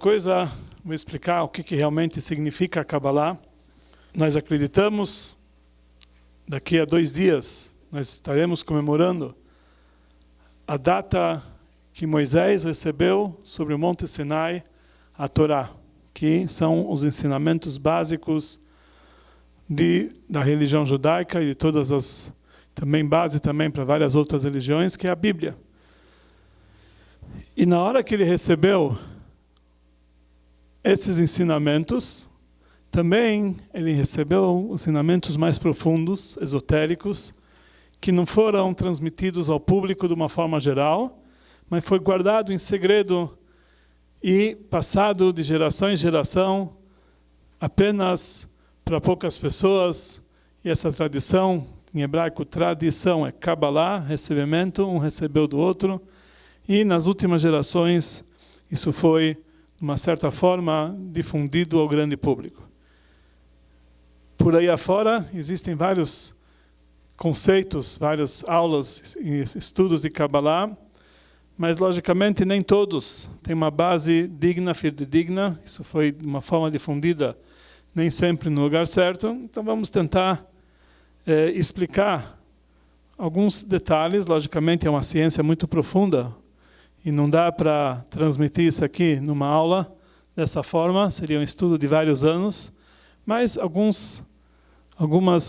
coisa, vou explicar o que realmente significa a Kabbalah. Nós acreditamos, daqui a 2 dias, nós estaremos comemorando a data que Moisés recebeu sobre o Monte Sinai, a Torá, que são os ensinamentos básicos da religião judaica e de todas as, também base também para várias outras religiões, que é a Bíblia. E na hora que ele recebeu esses ensinamentos, também ele recebeu ensinamentos mais profundos, esotéricos, que não foram transmitidos ao público de uma forma geral, mas foi guardado em segredo e passado de geração em geração, apenas para poucas pessoas. E essa tradição, em hebraico, tradição, é Kabbalah, recebimento, um recebeu do outro. E nas últimas gerações, isso foi, de uma certa forma, difundido ao grande público. Por aí afora, existem vários conceitos, várias aulas e estudos de Kabbalah, mas, logicamente, nem todos têm uma base digna, fidedigna. Isso foi de uma forma difundida, nem sempre no lugar certo. Então, vamos tentar explicar alguns detalhes. Logicamente, é uma ciência muito profunda, e não dá para transmitir isso aqui numa aula dessa forma, seria um estudo de vários anos, mas algumas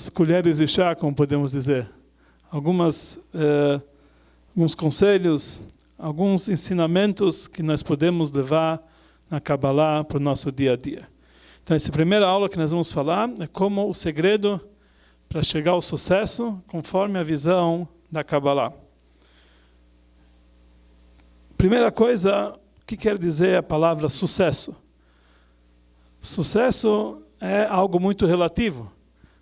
colheres de chá, como podemos dizer, alguns conselhos, alguns ensinamentos que nós podemos levar na Kabbalah para o nosso dia a dia. Então, essa primeira aula que nós vamos falar é como o segredo para chegar ao sucesso, conforme a visão da Kabbalah. Primeira coisa, o que quer dizer a palavra sucesso? Sucesso é algo muito relativo.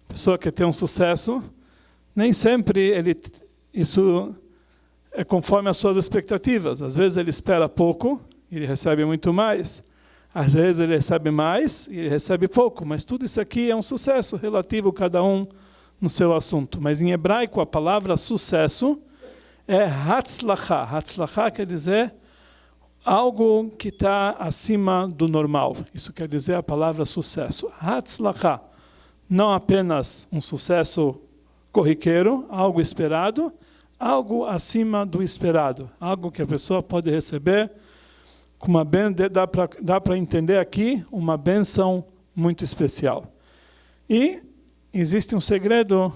A pessoa que tem um sucesso, nem sempre isso é conforme as suas expectativas. Às vezes ele espera pouco, e ele recebe muito mais. Às vezes ele recebe mais, e ele recebe pouco. Mas tudo isso aqui é um sucesso relativo, cada um no seu assunto. Mas em hebraico a palavra sucesso é Hatzlachá. Hatzlachá quer dizer algo que está acima do normal. Isso quer dizer a palavra sucesso. Hatzlachá. Não apenas um sucesso corriqueiro, algo esperado, algo acima do esperado. Algo que a pessoa pode receber com uma bênção, dá para entender aqui uma bênção muito especial. E existe um segredo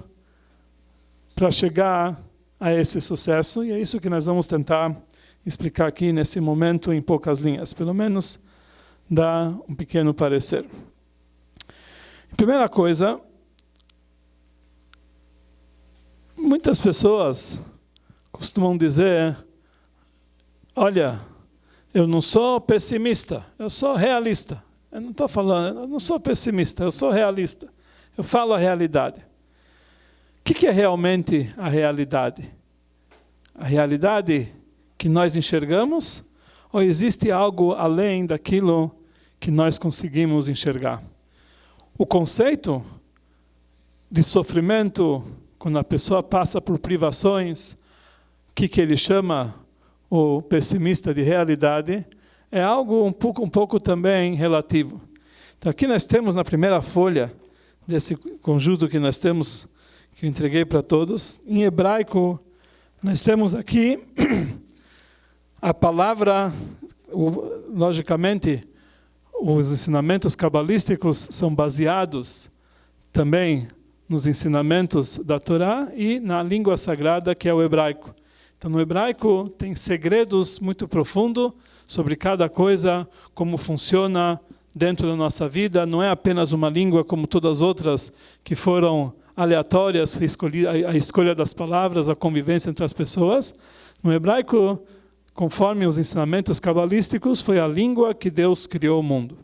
para chegar a esse sucesso, e é isso que nós vamos tentar explicar aqui nesse momento em poucas linhas, pelo menos dar um pequeno parecer. Primeira coisa, muitas pessoas costumam dizer, olha, eu não sou pessimista, eu sou realista. Eu não estou falando, eu não sou pessimista, eu sou realista. Eu falo a realidade. O que é realmente a realidade? A realidade que nós enxergamos? Ou existe algo além daquilo que nós conseguimos enxergar? O conceito de sofrimento, quando a pessoa passa por privações, que ele chama o pessimista de realidade, é algo um pouco também relativo. Então aqui nós temos na primeira folha desse conjunto que nós temos, que eu entreguei para todos, em hebraico, nós temos aqui a palavra, logicamente, os ensinamentos cabalísticos são baseados também nos ensinamentos da Torá e na língua sagrada, que é o hebraico. Então, no hebraico tem segredos muito profundos sobre cada coisa, como funciona dentro da nossa vida. Não é apenas uma língua como todas as outras que foram aleatórias, a escolha das palavras, a convivência entre as pessoas. No hebraico, conforme os ensinamentos cabalísticos, foi a língua que Deus criou o mundo.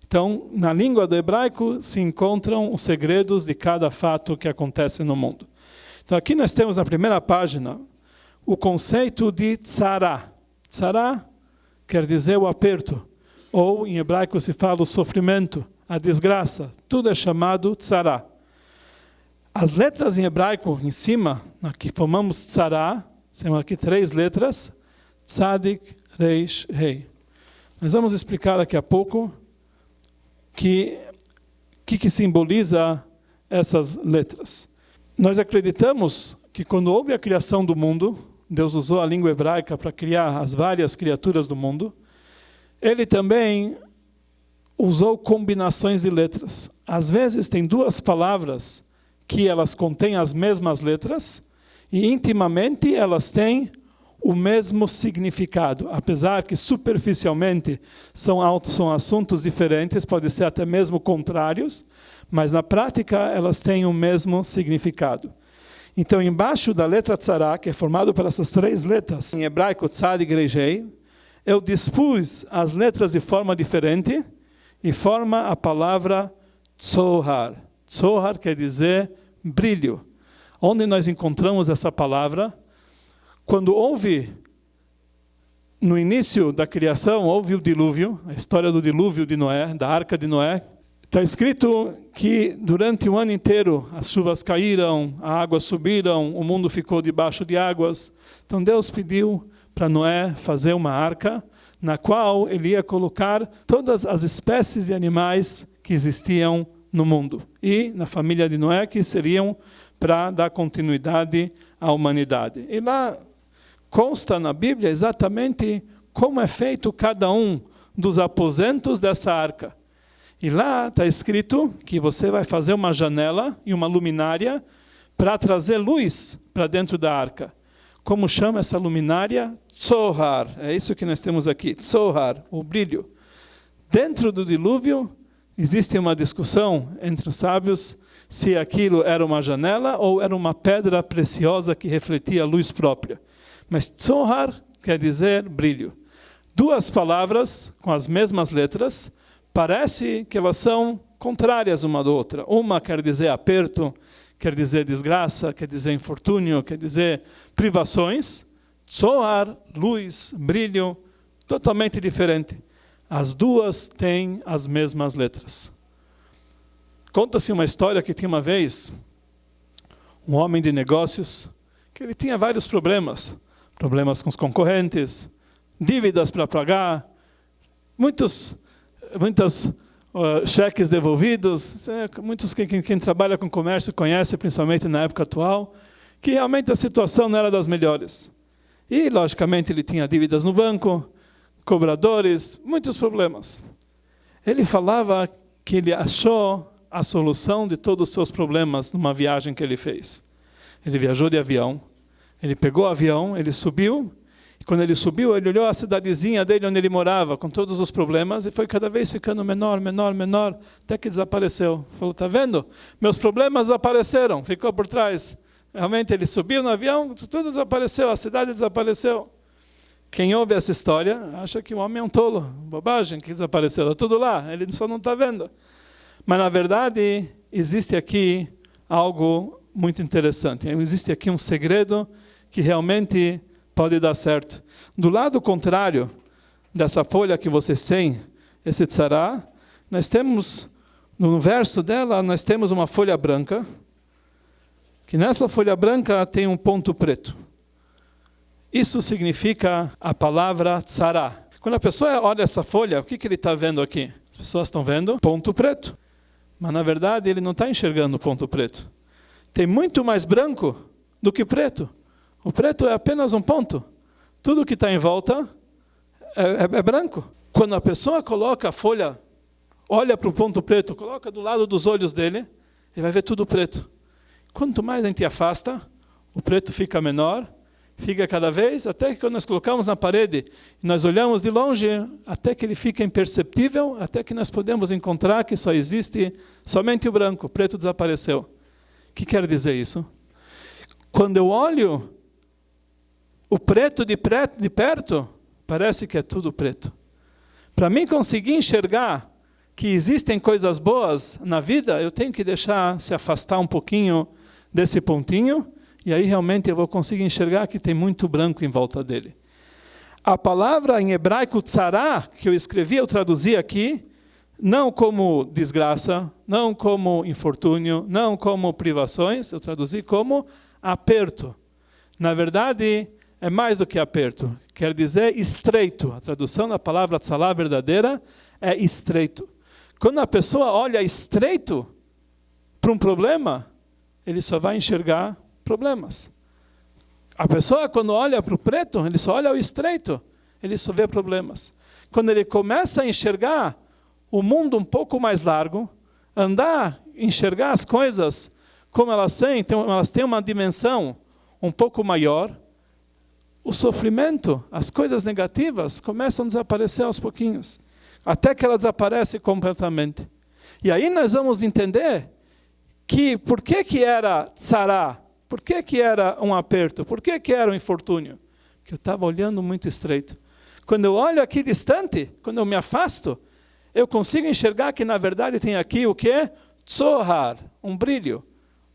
Então, na língua do hebraico se encontram os segredos de cada fato que acontece no mundo. Então, aqui nós temos na primeira página o conceito de tzara. Tzara quer dizer o aperto, ou em hebraico se fala o sofrimento, a desgraça. Tudo é chamado tzara. As letras em hebraico, em cima, aqui formamos tzara, temos aqui 3 letras, tzadik, reish, rei. Nós vamos explicar daqui a pouco que simboliza essas letras. Nós acreditamos que quando houve a criação do mundo, Deus usou a língua hebraica para criar as várias criaturas do mundo. Ele também usou combinações de letras. Às vezes tem duas palavras que elas contêm as mesmas letras e intimamente elas têm o mesmo significado. Apesar que superficialmente são assuntos diferentes, podem ser até mesmo contrários, mas na prática elas têm o mesmo significado. Então, embaixo da letra tzara, que é formado por essas três letras, em hebraico tzad e grejei, eu dispus as letras de forma diferente e forma a palavra tzohar. Tzohar quer dizer brilho. Onde nós encontramos essa palavra? Quando houve, no início da criação, houve o dilúvio, a história do dilúvio de Noé, da arca de Noé. Está escrito que durante o ano inteiro as chuvas caíram, a água subiram, o mundo ficou debaixo de águas. Então Deus pediu para Noé fazer uma arca, na qual ele ia colocar todas as espécies de animais que existiam no mundo. E na família de Noé, que seriam para dar continuidade à humanidade. E lá consta na Bíblia exatamente como é feito cada um dos aposentos dessa arca. E lá está escrito que você vai fazer uma janela e uma luminária para trazer luz para dentro da arca. Como chama essa luminária? Tzohar. É isso que nós temos aqui. Tzohar, o brilho. Dentro do dilúvio, existe uma discussão entre os sábios se aquilo era uma janela ou era uma pedra preciosa que refletia a luz própria. Mas Tzohar quer dizer brilho. Duas palavras com as mesmas letras, parece que elas são contrárias uma da outra. Uma quer dizer aperto, quer dizer desgraça, quer dizer infortúnio, quer dizer privações. Tzohar, luz, brilho, totalmente diferente. As duas têm as mesmas letras. Conta-se uma história que tinha uma vez um homem de negócios que ele tinha vários problemas. Problemas com os concorrentes, dívidas para pagar, muitos cheques devolvidos. Muitos quem trabalha com comércio conhece, principalmente na época atual, que realmente a situação não era das melhores. E, logicamente, ele tinha dívidas no banco, cobradores, muitos problemas. Ele falava que ele achou a solução de todos os seus problemas numa viagem que ele fez. Ele viajou de avião, ele pegou o avião, ele subiu, e quando ele subiu, ele olhou a cidadezinha dele onde ele morava, com todos os problemas, e foi cada vez ficando menor, até que desapareceu. Falou, está vendo? Meus problemas desapareceram, ficou por trás. Realmente ele subiu no avião, tudo desapareceu, a cidade desapareceu. Quem ouve essa história acha que o homem é um tolo, bobagem, que desapareceu, está tudo lá, ele só não está vendo. Mas na verdade, existe aqui algo muito interessante. Existe aqui um segredo que realmente pode dar certo. Do lado contrário dessa folha que vocês têm, esse tzara, nós temos, no verso dela, nós temos uma folha branca, que nessa folha branca tem um ponto preto. Isso significa a palavra tzara. Quando a pessoa olha essa folha, o que ele está vendo aqui? As pessoas estão vendo ponto preto. Mas na verdade ele não está enxergando o ponto preto. Tem muito mais branco do que preto. O preto é apenas um ponto. Tudo que está em volta é branco. Quando a pessoa coloca a folha, olha para o ponto preto, coloca do lado dos olhos dele, ele vai ver tudo preto. Quanto mais a gente afasta, o preto fica menor, fica cada vez, até que quando nós colocamos na parede, nós olhamos de longe, até que ele fica imperceptível, até que nós podemos encontrar que só existe somente o branco, o preto desapareceu. O que quer dizer isso? Quando eu olho o preto de perto, parece que é tudo preto. Para mim conseguir enxergar que existem coisas boas na vida, eu tenho que deixar se afastar um pouquinho desse pontinho, e aí realmente eu vou conseguir enxergar que tem muito branco em volta dele. A palavra em hebraico tzara, que eu escrevi, eu traduzi aqui, não como desgraça, não como infortúnio, não como privações, eu traduzi como aperto. Na verdade, é mais do que aperto. quer dizer estreito. A tradução da palavra tzalá verdadeira é estreito. Quando a pessoa olha estreito para um problema, ele só vai enxergar problemas. A pessoa, quando olha para o preto, ele só olha o estreito, ele só vê problemas. Quando ele começa a enxergar o mundo um pouco mais largo, enxergar as coisas como elas têm uma dimensão um pouco maior, o sofrimento, as coisas negativas começam a desaparecer aos pouquinhos, até que ela desaparece completamente. E aí nós vamos entender que por que era tzará, por que era um aperto, por que era um infortúnio? Porque eu estava olhando muito estreito. Quando eu olho aqui distante, quando eu me afasto, eu consigo enxergar que na verdade tem aqui o que? Tzohar, um brilho,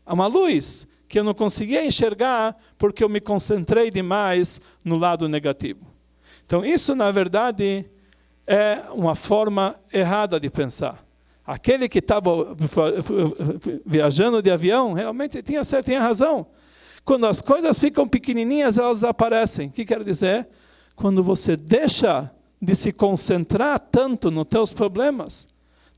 uma luz, que eu não conseguia enxergar porque eu me concentrei demais no lado negativo. Então isso na verdade é uma forma errada de pensar. Aquele que estava viajando de avião, realmente tinha razão. Quando as coisas ficam pequenininhas, elas desaparecem. O que quer dizer? Quando você deixa de se concentrar tanto nos teus problemas,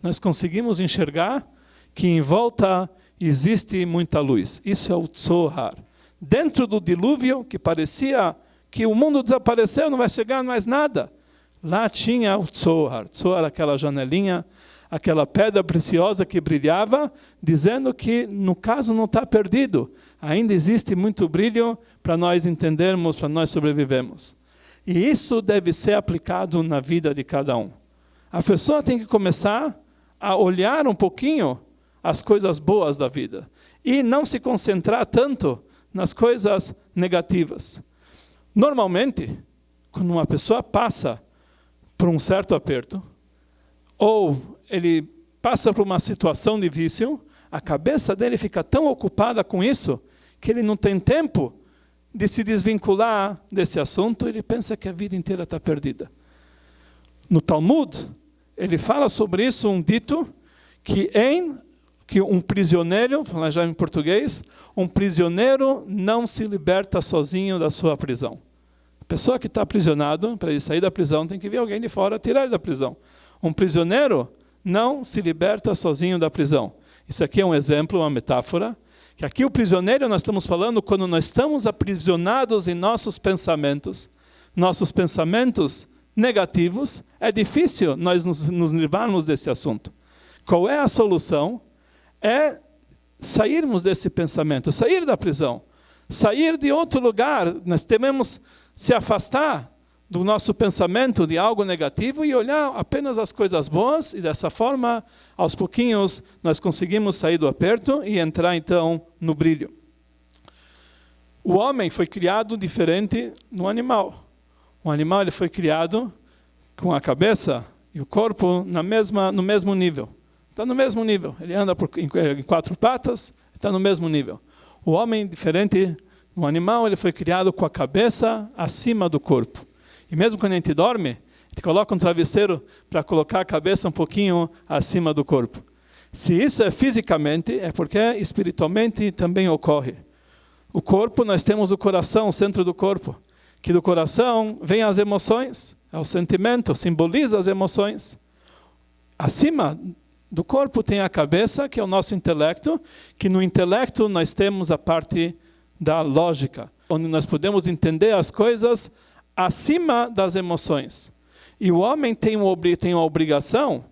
nós conseguimos enxergar que em volta existe muita luz. Isso é o Tzohar. Dentro do dilúvio, que parecia que o mundo desapareceu, não vai chegar mais nada. Lá tinha o Tzohar. Tzohar, aquela janelinha, aquela pedra preciosa que brilhava, dizendo que no caso não está perdido. Ainda existe muito brilho para nós entendermos, para nós sobrevivermos. E isso deve ser aplicado na vida de cada um. A pessoa tem que começar a olhar um pouquinho as coisas boas da vida e não se concentrar tanto nas coisas negativas. Normalmente, quando uma pessoa passa por um certo aperto, ou ele passa por uma situação difícil, a cabeça dele fica tão ocupada com isso que ele não tem tempo de se desvincular desse assunto, ele pensa que a vida inteira está perdida. No Talmud, ele fala sobre isso um dito que um prisioneiro, falando já em português, um prisioneiro não se liberta sozinho da sua prisão. A pessoa que está aprisionado, para ele sair da prisão, tem que vir alguém de fora tirar ele da prisão. Um prisioneiro não se liberta sozinho da prisão. Isso aqui é um exemplo, uma metáfora, que aqui o prisioneiro nós estamos falando quando nós estamos aprisionados em nossos pensamentos negativos, é difícil nós nos livrarmos desse assunto. Qual é a solução? É sairmos desse pensamento, sair da prisão, sair de outro lugar. Nós devemos se afastar do nosso pensamento de algo negativo e olhar apenas as coisas boas, e dessa forma, aos pouquinhos, nós conseguimos sair do aperto e entrar então no brilho. O homem foi criado diferente do animal. O animal ele foi criado com a cabeça e o corpo no mesmo nível. Está no mesmo nível. Ele anda em 4 patas, está no mesmo nível. O homem, diferente do animal, ele foi criado com a cabeça acima do corpo. E mesmo quando a gente dorme, a gente coloca um travesseiro para colocar a cabeça um pouquinho acima do corpo. Se isso é fisicamente, é porque espiritualmente também ocorre. O corpo, nós temos o coração, o centro do corpo, que do coração vem as emoções, é o sentimento, simboliza as emoções. Acima do corpo tem a cabeça, que é o nosso intelecto, que no intelecto nós temos a parte da lógica, onde nós podemos entender as coisas acima das emoções. E o homem tem uma obrigação,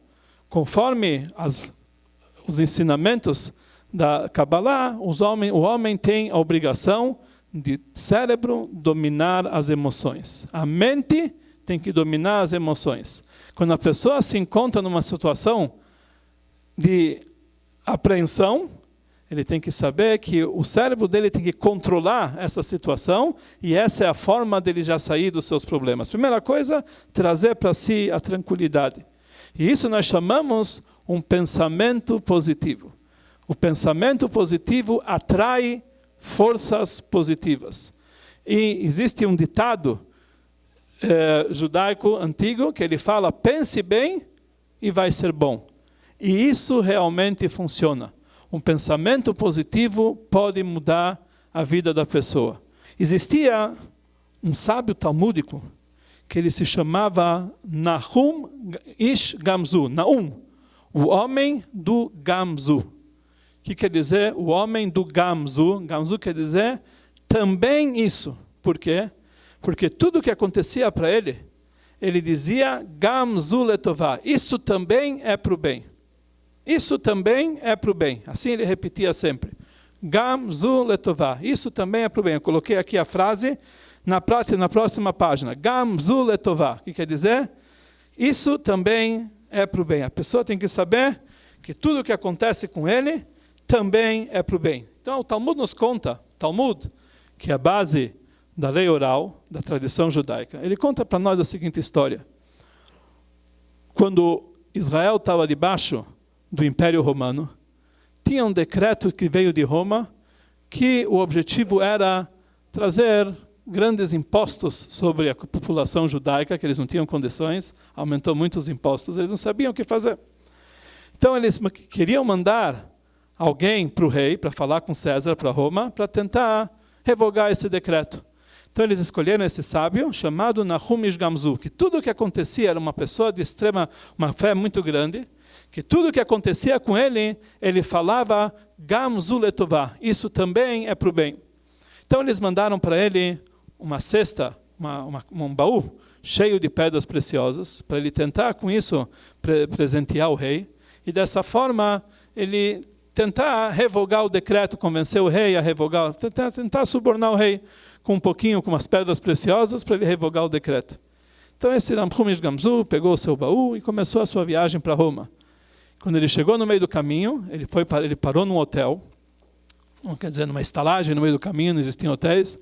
conforme os ensinamentos da Kabbalah, o homem tem a obrigação de cérebro dominar as emoções. A mente tem que dominar as emoções. Quando a pessoa se encontra numa situação de apreensão, ele tem que saber que o cérebro dele tem que controlar essa situação, e essa é a forma dele já sair dos seus problemas. Primeira coisa, trazer para si a tranquilidade. E isso nós chamamos um pensamento positivo. O pensamento positivo atrai forças positivas. E existe um ditado judaico antigo que ele fala: pense bem e vai ser bom. E isso realmente funciona. Um pensamento positivo pode mudar a vida da pessoa. Existia um sábio talmúdico que ele se chamava Nahum Ish Gamzu, Naum, o homem do Gamzu. O que quer dizer o homem do Gamzu? Gamzu quer dizer também isso. Por quê? Porque tudo o que acontecia para ele, ele dizia Gamzu letová, isso também é para o bem. Isso também é para o bem. Assim ele repetia sempre. Gamzu letová, isso também é para o bem. Eu coloquei aqui a frase na próxima página. Gamzu letová, o que quer dizer? Isso também é para o bem. A pessoa tem que saber que tudo o que acontece com ele também é para o bem. Então o Talmud nos conta, Talmud, que é a base da lei oral, da tradição judaica, ele conta para nós a seguinte história. Quando Israel estava debaixo do Império Romano, tinha um decreto que veio de Roma, que o objetivo era trazer grandes impostos sobre a população judaica, que eles não tinham condições, aumentou muito os impostos, eles não sabiam o que fazer. Então eles queriam mandar alguém para o rei, para falar com César, para Roma, para tentar revogar esse decreto. Então eles escolheram esse sábio, chamado Nahum Ish Gamzu, que tudo o que acontecia era uma pessoa de uma fé muito grande, que tudo o que acontecia com ele, ele falava Gamzu letová, isso também é para o bem. Então eles mandaram para ele uma cesta, um baú cheio de pedras preciosas, para ele tentar com isso presentear o rei, e dessa forma ele tentar revogar o decreto, convencer o rei a revogar, tentar subornar o rei com umas pedras preciosas para ele revogar o decreto. Então esse Nahum Ish Gamzu pegou o seu baú e começou a sua viagem para Roma. Quando ele chegou no meio do caminho, ele parou num hotel, quer dizer, numa estalagem no meio do caminho, não existiam hotéis,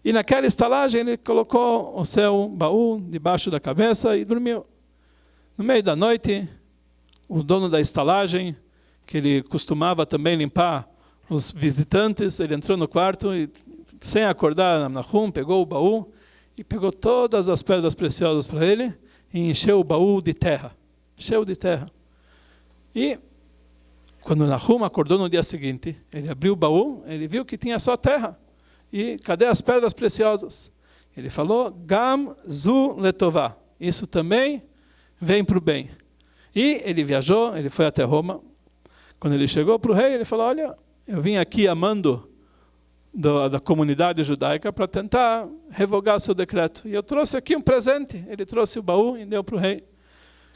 e naquela estalagem ele colocou o seu baú debaixo da cabeça e dormiu. No meio da noite, o dono da estalagem, que ele costumava também limpar os visitantes, ele entrou no quarto e, sem acordar, Nahum pegou o baú e pegou todas as pedras preciosas para ele e encheu o baú de terra. Encheu de terra. E quando Nahum acordou no dia seguinte, ele abriu o baú, ele viu que tinha só terra. E cadê as pedras preciosas? Ele falou, Gamzu letová, isso também vem para o bem. E ele viajou, ele foi até Roma. Quando ele chegou para o rei, ele falou, olha, eu vim aqui a mando da comunidade judaica para tentar revogar seu decreto. E eu trouxe aqui um presente. Ele trouxe o baú e deu para o rei.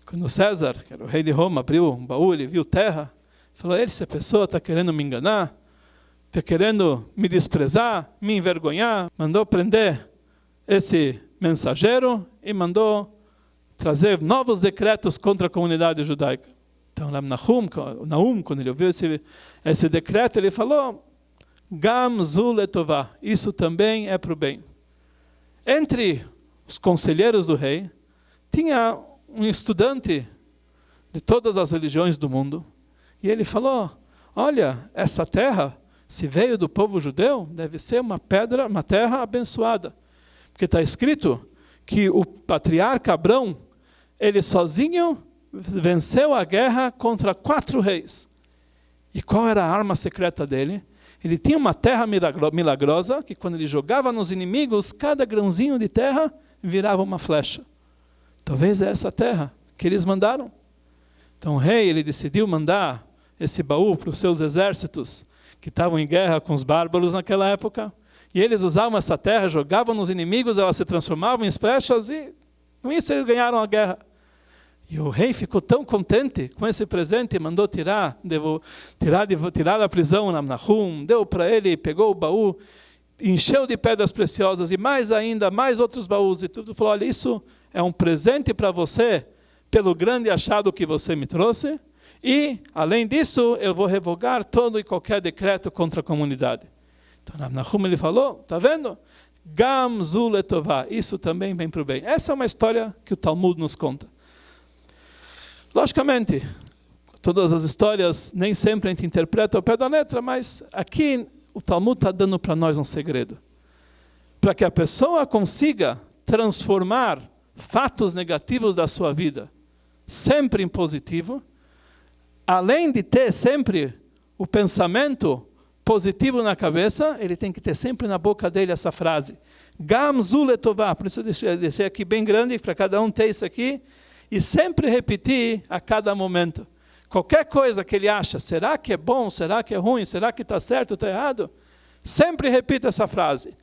Quando César, que era o rei de Roma, abriu o baú, ele viu terra, falou, essa pessoa está querendo me enganar, está querendo me desprezar, me envergonhar. Mandou prender esse mensageiro e mandou trazer novos decretos contra a comunidade judaica. Então, Nahum, quando ele ouviu esse decreto, ele falou, Gamzu letová, isso também é para o bem. Entre os conselheiros do rei, tinha um estudante de todas as religiões do mundo, e ele falou, olha, essa terra, se veio do povo judeu, deve ser uma terra abençoada. Porque está escrito que o patriarca Abrão, ele sozinho venceu a guerra contra 4 reis. E qual era a arma secreta dele? Ele tinha uma terra milagrosa, que quando ele jogava nos inimigos, cada grãozinho de terra virava uma flecha. Talvez é essa terra que eles mandaram. Então o rei, ele decidiu mandar esse baú para os seus exércitos, que estavam em guerra com os bárbaros naquela época. E eles usavam essa terra, jogavam nos inimigos, elas se transformavam em flechas, e com isso eles ganharam a guerra. E o rei ficou tão contente com esse presente, mandou tirar da prisão Nahum, deu para ele, pegou o baú, encheu de pedras preciosas e mais ainda, mais outros baús e tudo. Falou, olha, isso é um presente para você, pelo grande achado que você me trouxe, e além disso, eu vou revogar todo e qualquer decreto contra a comunidade. Então Nahum, ele falou, está vendo? Gamzu letová, isso também vem para o bem. Essa é uma história que o Talmud nos conta. Logicamente, todas as histórias nem sempre a gente interpreta ao pé da letra, mas aqui o Talmud está dando para nós um segredo. Para que a pessoa consiga transformar fatos negativos da sua vida sempre em positivo, além de ter sempre o pensamento positivo na cabeça, ele tem que ter sempre na boca dele essa frase. Gam zu letová. Por isso eu deixei aqui bem grande, para cada um ter isso aqui. E sempre repetir a cada momento. Qualquer coisa que ele acha, será que é bom, será que é ruim, será que está certo ou está errado? Sempre repita essa frase.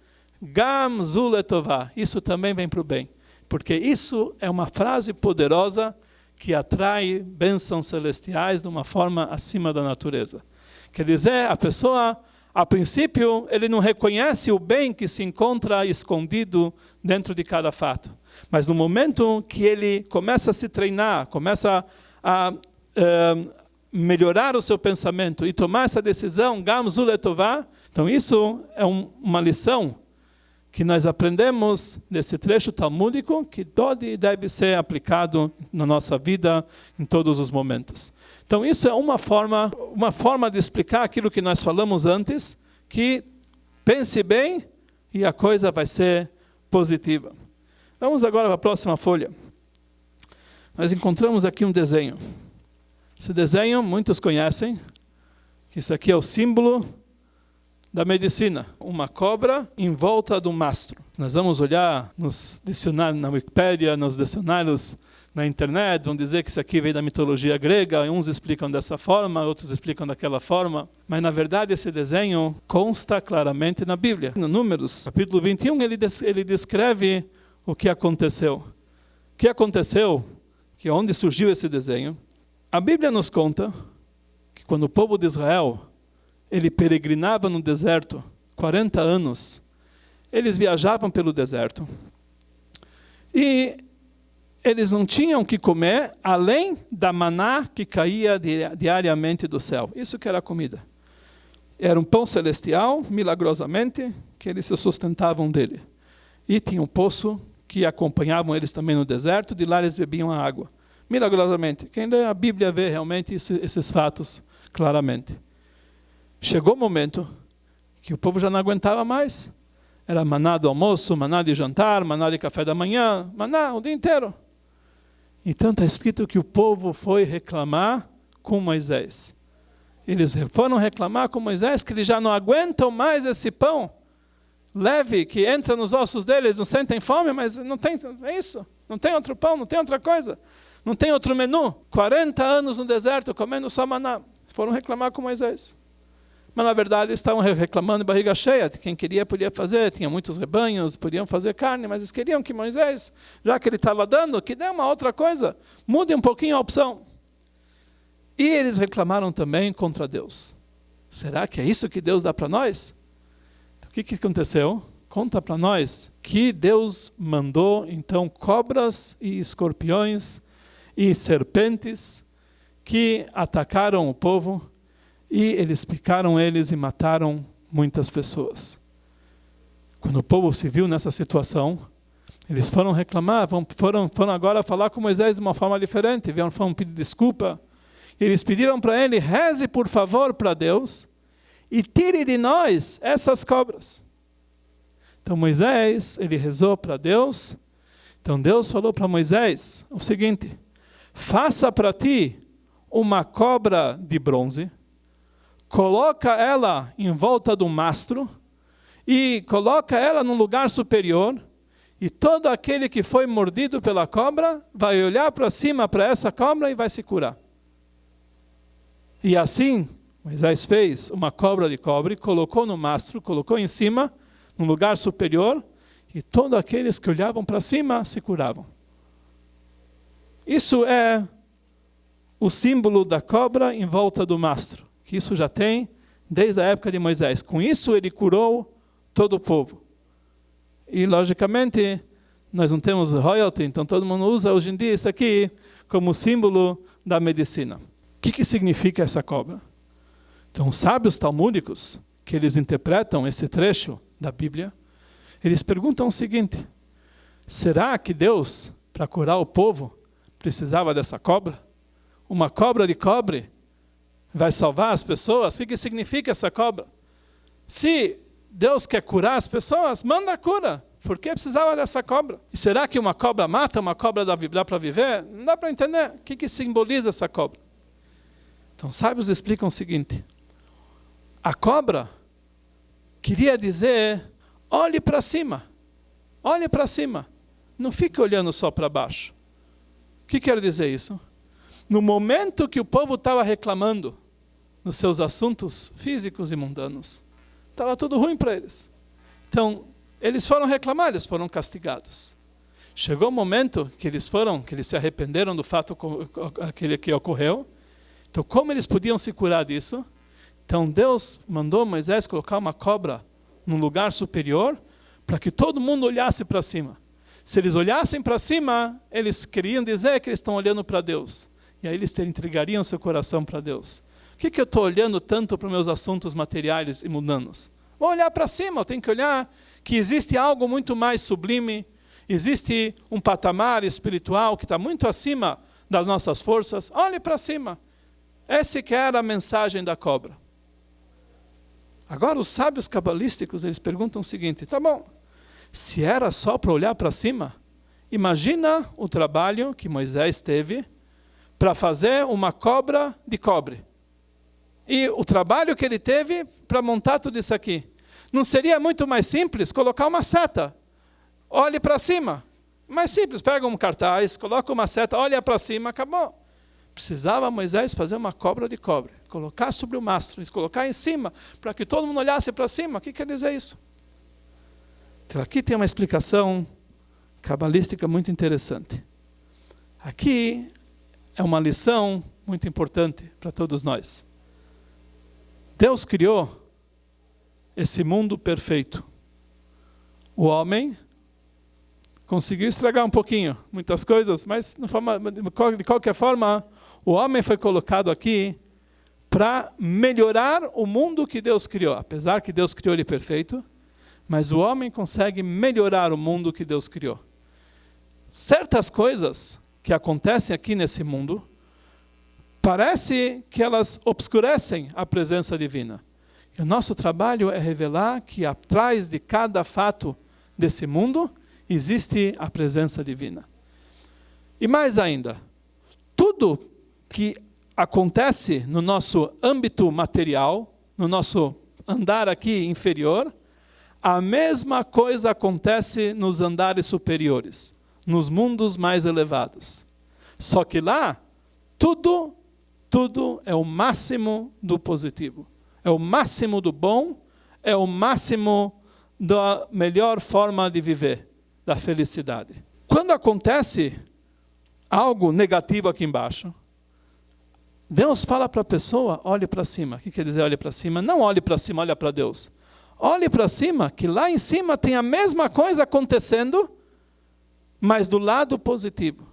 Gam zu letová. Isso também vem para o bem. Porque isso é uma frase poderosa que atrai bênçãos celestiais de uma forma acima da natureza. Quer dizer, a pessoa, a princípio, ele não reconhece o bem que se encontra escondido dentro de cada fato. Mas no momento que ele começa a se treinar, começa a melhorar o seu pensamento e tomar essa decisão, Gam zu letová, então isso é uma lição que nós aprendemos nesse trecho talmúdico, que deve ser aplicado na nossa vida em todos os momentos. Então isso é uma forma de explicar aquilo que nós falamos antes, que pense bem e a coisa vai ser positiva. Vamos agora para a próxima folha. Nós encontramos aqui um desenho. Esse desenho muitos conhecem, que isso aqui é o símbolo da medicina, uma cobra em volta de um mastro. Nós vamos olhar nos dicionários na Wikipédia, nos dicionários na internet, vão dizer que isso aqui veio da mitologia grega, uns explicam dessa forma, outros explicam daquela forma, mas na verdade esse desenho consta claramente na Bíblia. No Números, capítulo 21, ele descreve o que aconteceu. O que aconteceu, que onde surgiu esse desenho, a Bíblia nos conta que quando o povo de Israel ele peregrinava no deserto 40 anos. Eles viajavam pelo deserto. E eles não tinham que comer além da maná que caía diariamente do céu. Isso que era a comida. Era um pão celestial, milagrosamente, que eles se sustentavam dele. E tinha um poço que acompanhavam eles também no deserto, de lá eles bebiam a água. Milagrosamente. Quem lê a Bíblia vê realmente esses fatos claramente. Chegou o momento que o povo já não aguentava mais. Era maná do almoço, maná de jantar, maná de café da manhã, maná o dia inteiro. Então está escrito que o povo foi reclamar com Moisés. Eles foram reclamar com Moisés que eles já não aguentam mais esse pão leve que entra nos ossos deles, não sentem fome, mas não tem, é isso. Não tem outro pão, não tem outra coisa. Não tem outro menu. 40 anos no deserto comendo só maná. Foram reclamar com Moisés. Mas na verdade estavam reclamando de barriga cheia. Quem queria podia fazer, tinha muitos rebanhos, podiam fazer carne, mas eles queriam que Moisés, já que ele estava dando, que dê uma outra coisa, mude um pouquinho a opção. E eles reclamaram também contra Deus. Será que é isso que Deus dá para nós? Então, o que aconteceu? Conta para nós que Deus mandou então cobras e escorpiões e serpentes que atacaram o povo. E eles picaram eles e mataram muitas pessoas. Quando o povo se viu nessa situação, eles foram reclamar, foram agora falar com Moisés de uma forma diferente, foram pedir desculpa. E eles pediram para ele, reze por favor para Deus e tire de nós essas cobras. Então Moisés, ele rezou para Deus. Então Deus falou para Moisés o seguinte, faça para ti uma cobra de bronze, coloca ela em volta do mastro e coloca ela num lugar superior e todo aquele que foi mordido pela cobra vai olhar para cima para essa cobra e vai se curar. E assim, Moisés fez uma cobra de cobre, colocou no mastro, colocou em cima, num lugar superior e todos aqueles que olhavam para cima se curavam. Isso é o símbolo da cobra em volta do mastro. Que isso já tem desde a época de Moisés. Com isso ele curou todo o povo. E logicamente nós não temos royalty, então todo mundo usa hoje em dia isso aqui como símbolo da medicina. O que significa essa cobra? Então os sábios talmúdicos, que eles interpretam esse trecho da Bíblia, eles perguntam o seguinte, será que Deus, para curar o povo, precisava dessa cobra? Uma cobra de cobre vai salvar as pessoas? O que significa essa cobra? Se Deus quer curar as pessoas, manda a cura. Por que precisava dessa cobra? E será que uma cobra mata, uma cobra dá para viver? Não dá para entender. O que simboliza essa cobra? Então, sábios explicam o seguinte. A cobra queria dizer, olhe para cima. Olhe para cima. Não fique olhando só para baixo. O que quer dizer isso? No momento que o povo estava reclamando nos seus assuntos físicos e mundanos, estava tudo ruim para eles. Então, eles foram reclamar, eles foram castigados. Chegou o momento que eles se arrependeram do fato aquele que ocorreu. Então, como eles podiam se curar disso? Então, Deus mandou Moisés colocar uma cobra num lugar superior para que todo mundo olhasse para cima. Se eles olhassem para cima, eles queriam dizer que eles estão olhando para Deus. E aí eles entregariam seu coração para Deus. O que eu estou olhando tanto para os meus assuntos materiais e mundanos? Vou olhar para cima, eu tenho que olhar que existe algo muito mais sublime, existe um patamar espiritual que está muito acima das nossas forças. Olhe para cima. Essa que era a mensagem da cobra. Agora os sábios cabalísticos, eles perguntam o seguinte, tá bom, se era só para olhar para cima, imagina o trabalho que Moisés teve para fazer uma cobra de cobre. E o trabalho que ele teve para montar tudo isso aqui. Não seria muito mais simples colocar uma seta? Olhe para cima. Mais simples, pega um cartaz, coloca uma seta, olha para cima, acabou. Precisava Moisés fazer uma cobra de cobre, colocar sobre o mastro, colocar em cima, para que todo mundo olhasse para cima. O que quer dizer isso? Então aqui tem uma explicação cabalística muito interessante. Aqui é uma lição muito importante para todos nós. Deus criou esse mundo perfeito. O homem conseguiu estragar um pouquinho, muitas coisas, mas de qualquer forma, o homem foi colocado aqui para melhorar o mundo que Deus criou. Apesar que Deus criou ele perfeito, mas o homem consegue melhorar o mundo que Deus criou. Certas coisas que acontecem aqui nesse mundo, parece que elas obscurecem a presença divina. E o nosso trabalho é revelar que atrás de cada fato desse mundo existe a presença divina. E mais ainda, tudo que acontece no nosso âmbito material, no nosso andar aqui inferior, a mesma coisa acontece nos andares superiores, nos mundos mais elevados. Só que lá, tudo é o máximo do positivo. É o máximo do bom, é o máximo da melhor forma de viver, da felicidade. Quando acontece algo negativo aqui embaixo, Deus fala para a pessoa, olhe para cima. O que quer dizer olhe para cima? Não olhe para cima, olhe para Deus. Olhe para cima, que lá em cima tem a mesma coisa acontecendo, mas do lado positivo.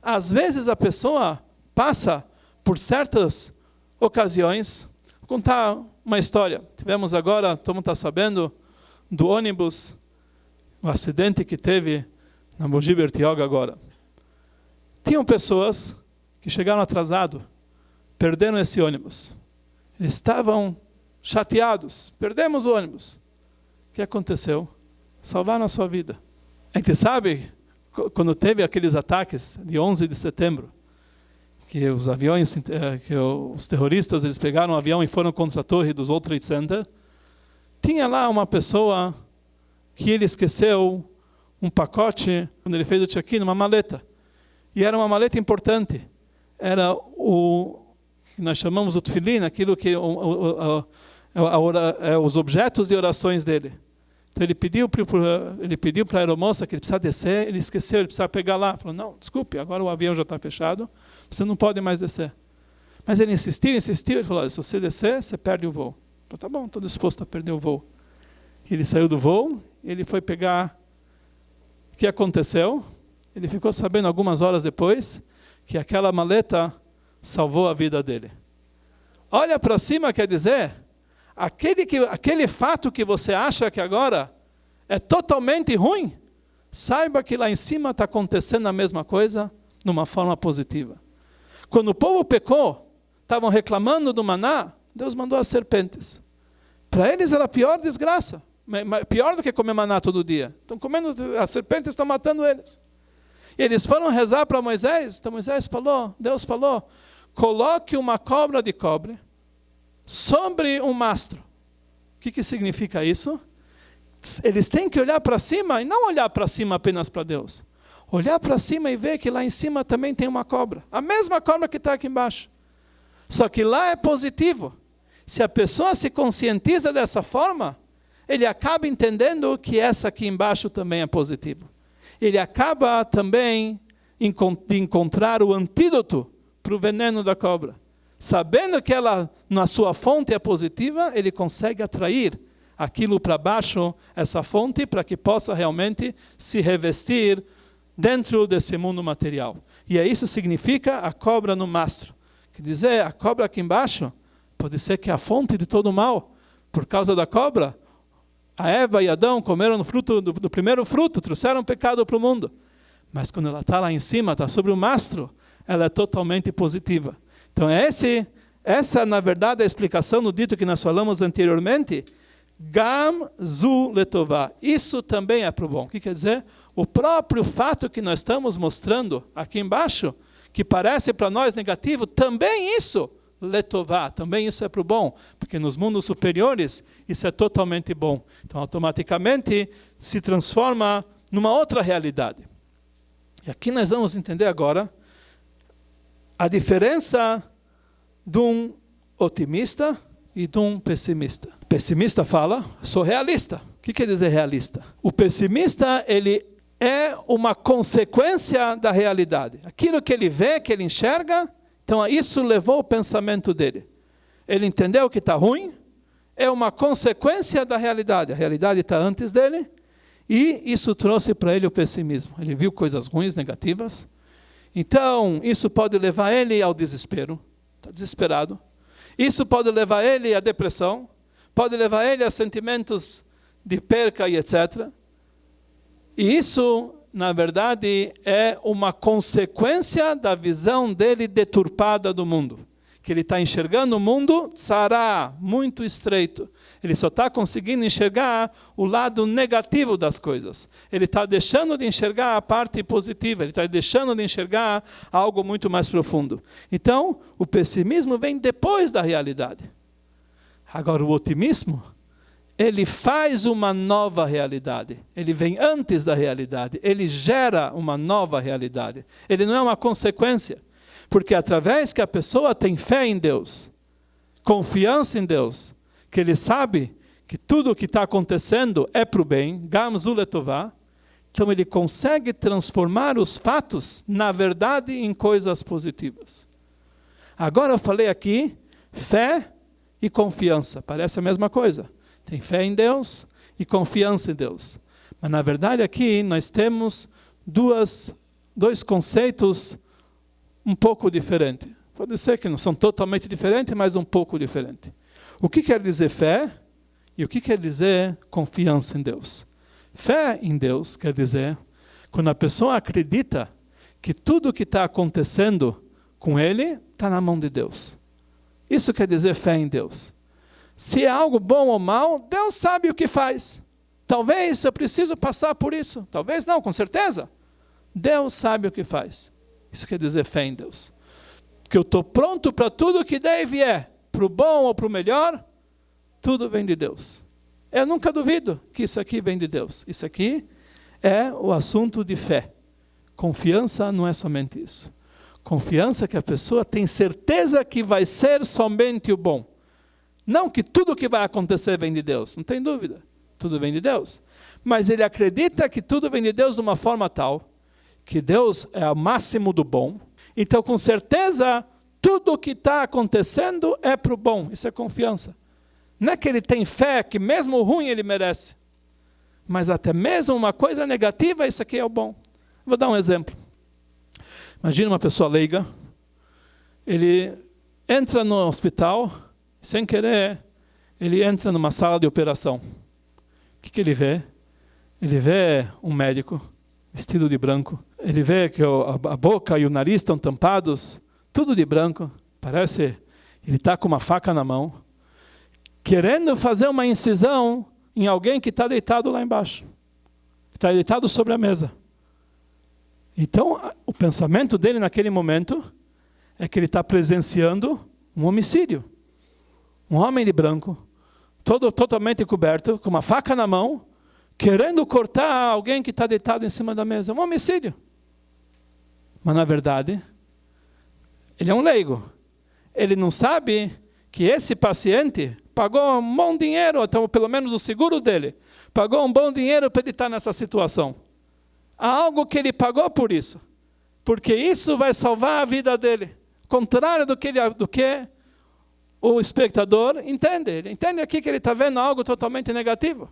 Às vezes a pessoa passa por certas ocasiões. Vou contar uma história. Tivemos agora, todo mundo está sabendo, do ônibus, o acidente que teve na Mogi Bertioga agora. Tinham pessoas que chegaram atrasados, perderam esse ônibus. Eles estavam chateados, perdemos o ônibus. O que aconteceu? Salvaram a sua vida. A gente sabe, quando teve aqueles ataques de 11 de setembro, que os aviões, que os terroristas, eles pegaram um avião e foram contra a torre dos World Trade Center, tinha lá uma pessoa que ele esqueceu um pacote, quando ele fez o check-in, uma maleta. E era uma maleta importante. Era o que nós chamamos o tefilim, aquilo que os objetos de orações dele. Então ele pediu para a aeromoça que ele precisava descer, ele esqueceu, ele precisava pegar lá. Falou, não, desculpe, agora o avião já está fechado, você não pode mais descer. Mas ele insistiu, ele falou, se você descer, você perde o voo. Falei, tá bom, estou disposto a perder o voo. Ele saiu do voo, ele foi pegar. O que aconteceu? Ele ficou sabendo algumas horas depois que aquela maleta salvou a vida dele. Olha para cima, quer dizer, aquele fato que você acha que agora é totalmente ruim, saiba que lá em cima está acontecendo a mesma coisa, numa forma positiva. Quando o povo pecou, estavam reclamando do maná, Deus mandou as serpentes. Para eles era a pior desgraça, pior do que comer maná todo dia. Estão comendo, as serpentes estão matando eles. E eles foram rezar para Moisés, então Deus falou, coloque uma cobra de cobre sobre um mastro. que significa isso? Eles têm que olhar para cima e não olhar para cima apenas para Deus. Olhar para cima e ver que lá em cima também tem uma cobra. A mesma cobra que está aqui embaixo. Só que lá é positivo. Se a pessoa se conscientiza dessa forma, ele acaba entendendo que essa aqui embaixo também é positiva. Ele acaba também de encontrar o antídoto para o veneno da cobra. Sabendo que ela, na sua fonte, é positiva, ele consegue atrair aquilo para baixo, essa fonte, para que possa realmente se revestir dentro desse mundo material. E isso significa a cobra no mastro. Quer dizer, a cobra aqui embaixo pode ser que é a fonte de todo o mal. Por causa da cobra, a Eva e Adão comeram do primeiro fruto, trouxeram pecado para o mundo. Mas quando ela está lá em cima, está sobre o mastro, ela é totalmente positiva. Então essa na verdade é a explicação do dito que nós falamos anteriormente. Gam zu letová. Isso também é para o bom. O que quer dizer? O próprio fato que nós estamos mostrando aqui embaixo, que parece para nós negativo, também isso letová, também isso é para o bom, porque nos mundos superiores isso é totalmente bom. Então automaticamente se transforma numa outra realidade. E aqui nós vamos entender agora a diferença de um otimista e de um pessimista. O pessimista fala, sou realista. O que quer dizer realista? O pessimista, ele é uma consequência da realidade. Aquilo que ele vê, que ele enxerga, então isso levou o pensamento dele. Ele entendeu que está ruim, é uma consequência da realidade. A realidade está antes dele, e isso trouxe para ele o pessimismo. Ele viu coisas ruins, negativas. Então, isso pode levar ele ao desespero. Está desesperado. Isso pode levar ele à depressão. Pode levar ele a sentimentos de perca e etc. E isso, na verdade, é uma consequência da visão dele deturpada do mundo. Que ele está enxergando o mundo tzará, muito estreito. Ele só está conseguindo enxergar o lado negativo das coisas. Ele está deixando de enxergar a parte positiva. Ele está deixando de enxergar algo muito mais profundo. Então, o pessimismo vem depois da realidade. Agora, o otimismo, ele faz uma nova realidade. Ele vem antes da realidade. Ele gera uma nova realidade. Ele não é uma consequência. Porque através que a pessoa tem fé em Deus, confiança em Deus, que ele sabe que tudo o que está acontecendo é para o bem, gam zu letová, então ele consegue transformar os fatos, na verdade, em coisas positivas. Agora eu falei aqui, fé e confiança, parece a mesma coisa. Tem fé em Deus e confiança em Deus. Mas na verdade aqui nós temos dois conceitos um pouco diferentes. Pode ser que não são totalmente diferentes, mas um pouco diferentes. O que quer dizer fé e o que quer dizer confiança em Deus? Fé em Deus quer dizer quando a pessoa acredita que tudo o que está acontecendo com ele está na mão de Deus. Isso quer dizer fé em Deus. Se é algo bom ou mal, Deus sabe o que faz. Talvez eu preciso passar por isso. Talvez não, com certeza. Deus sabe o que faz. Isso quer dizer fé em Deus. Que eu estou pronto para tudo que der e vier. Para o bom ou para o melhor, tudo vem de Deus. Eu nunca duvido que isso aqui vem de Deus. Isso aqui é o assunto de fé. Confiança não é somente isso. Confiança que a pessoa tem certeza que vai ser somente o bom. Não que tudo que vai acontecer vem de Deus. Não tem dúvida. Tudo vem de Deus. Mas ele acredita que tudo vem de Deus de uma forma tal que Deus é o máximo do bom. Então, com certeza, tudo o que está acontecendo é para o bom. Isso é confiança. Não é que ele tem fé que mesmo o ruim ele merece. Mas até mesmo uma coisa negativa, isso aqui é o bom. Vou dar um exemplo. Imagina uma pessoa leiga. Ele entra no hospital, sem querer, ele entra numa sala de operação. O que ele vê? Ele vê um médico vestido de branco. Ele vê que a boca e o nariz estão tampados, tudo de branco. Parece, ele está com uma faca na mão, querendo fazer uma incisão em alguém que está deitado lá embaixo. Está deitado sobre a mesa. Então, o pensamento dele naquele momento é que ele está presenciando um homicídio. Um homem de branco, totalmente coberto, com uma faca na mão, querendo cortar alguém que está deitado em cima da mesa. É um homicídio. Mas, na verdade, ele é um leigo. Ele não sabe que esse paciente pagou um bom dinheiro, então, pelo menos o seguro dele, pagou um bom dinheiro para ele estar nessa situação. Há algo que ele pagou por isso. Porque isso vai salvar a vida dele. Contrário do que o espectador entende. Ele entende aqui que ele está vendo algo totalmente negativo.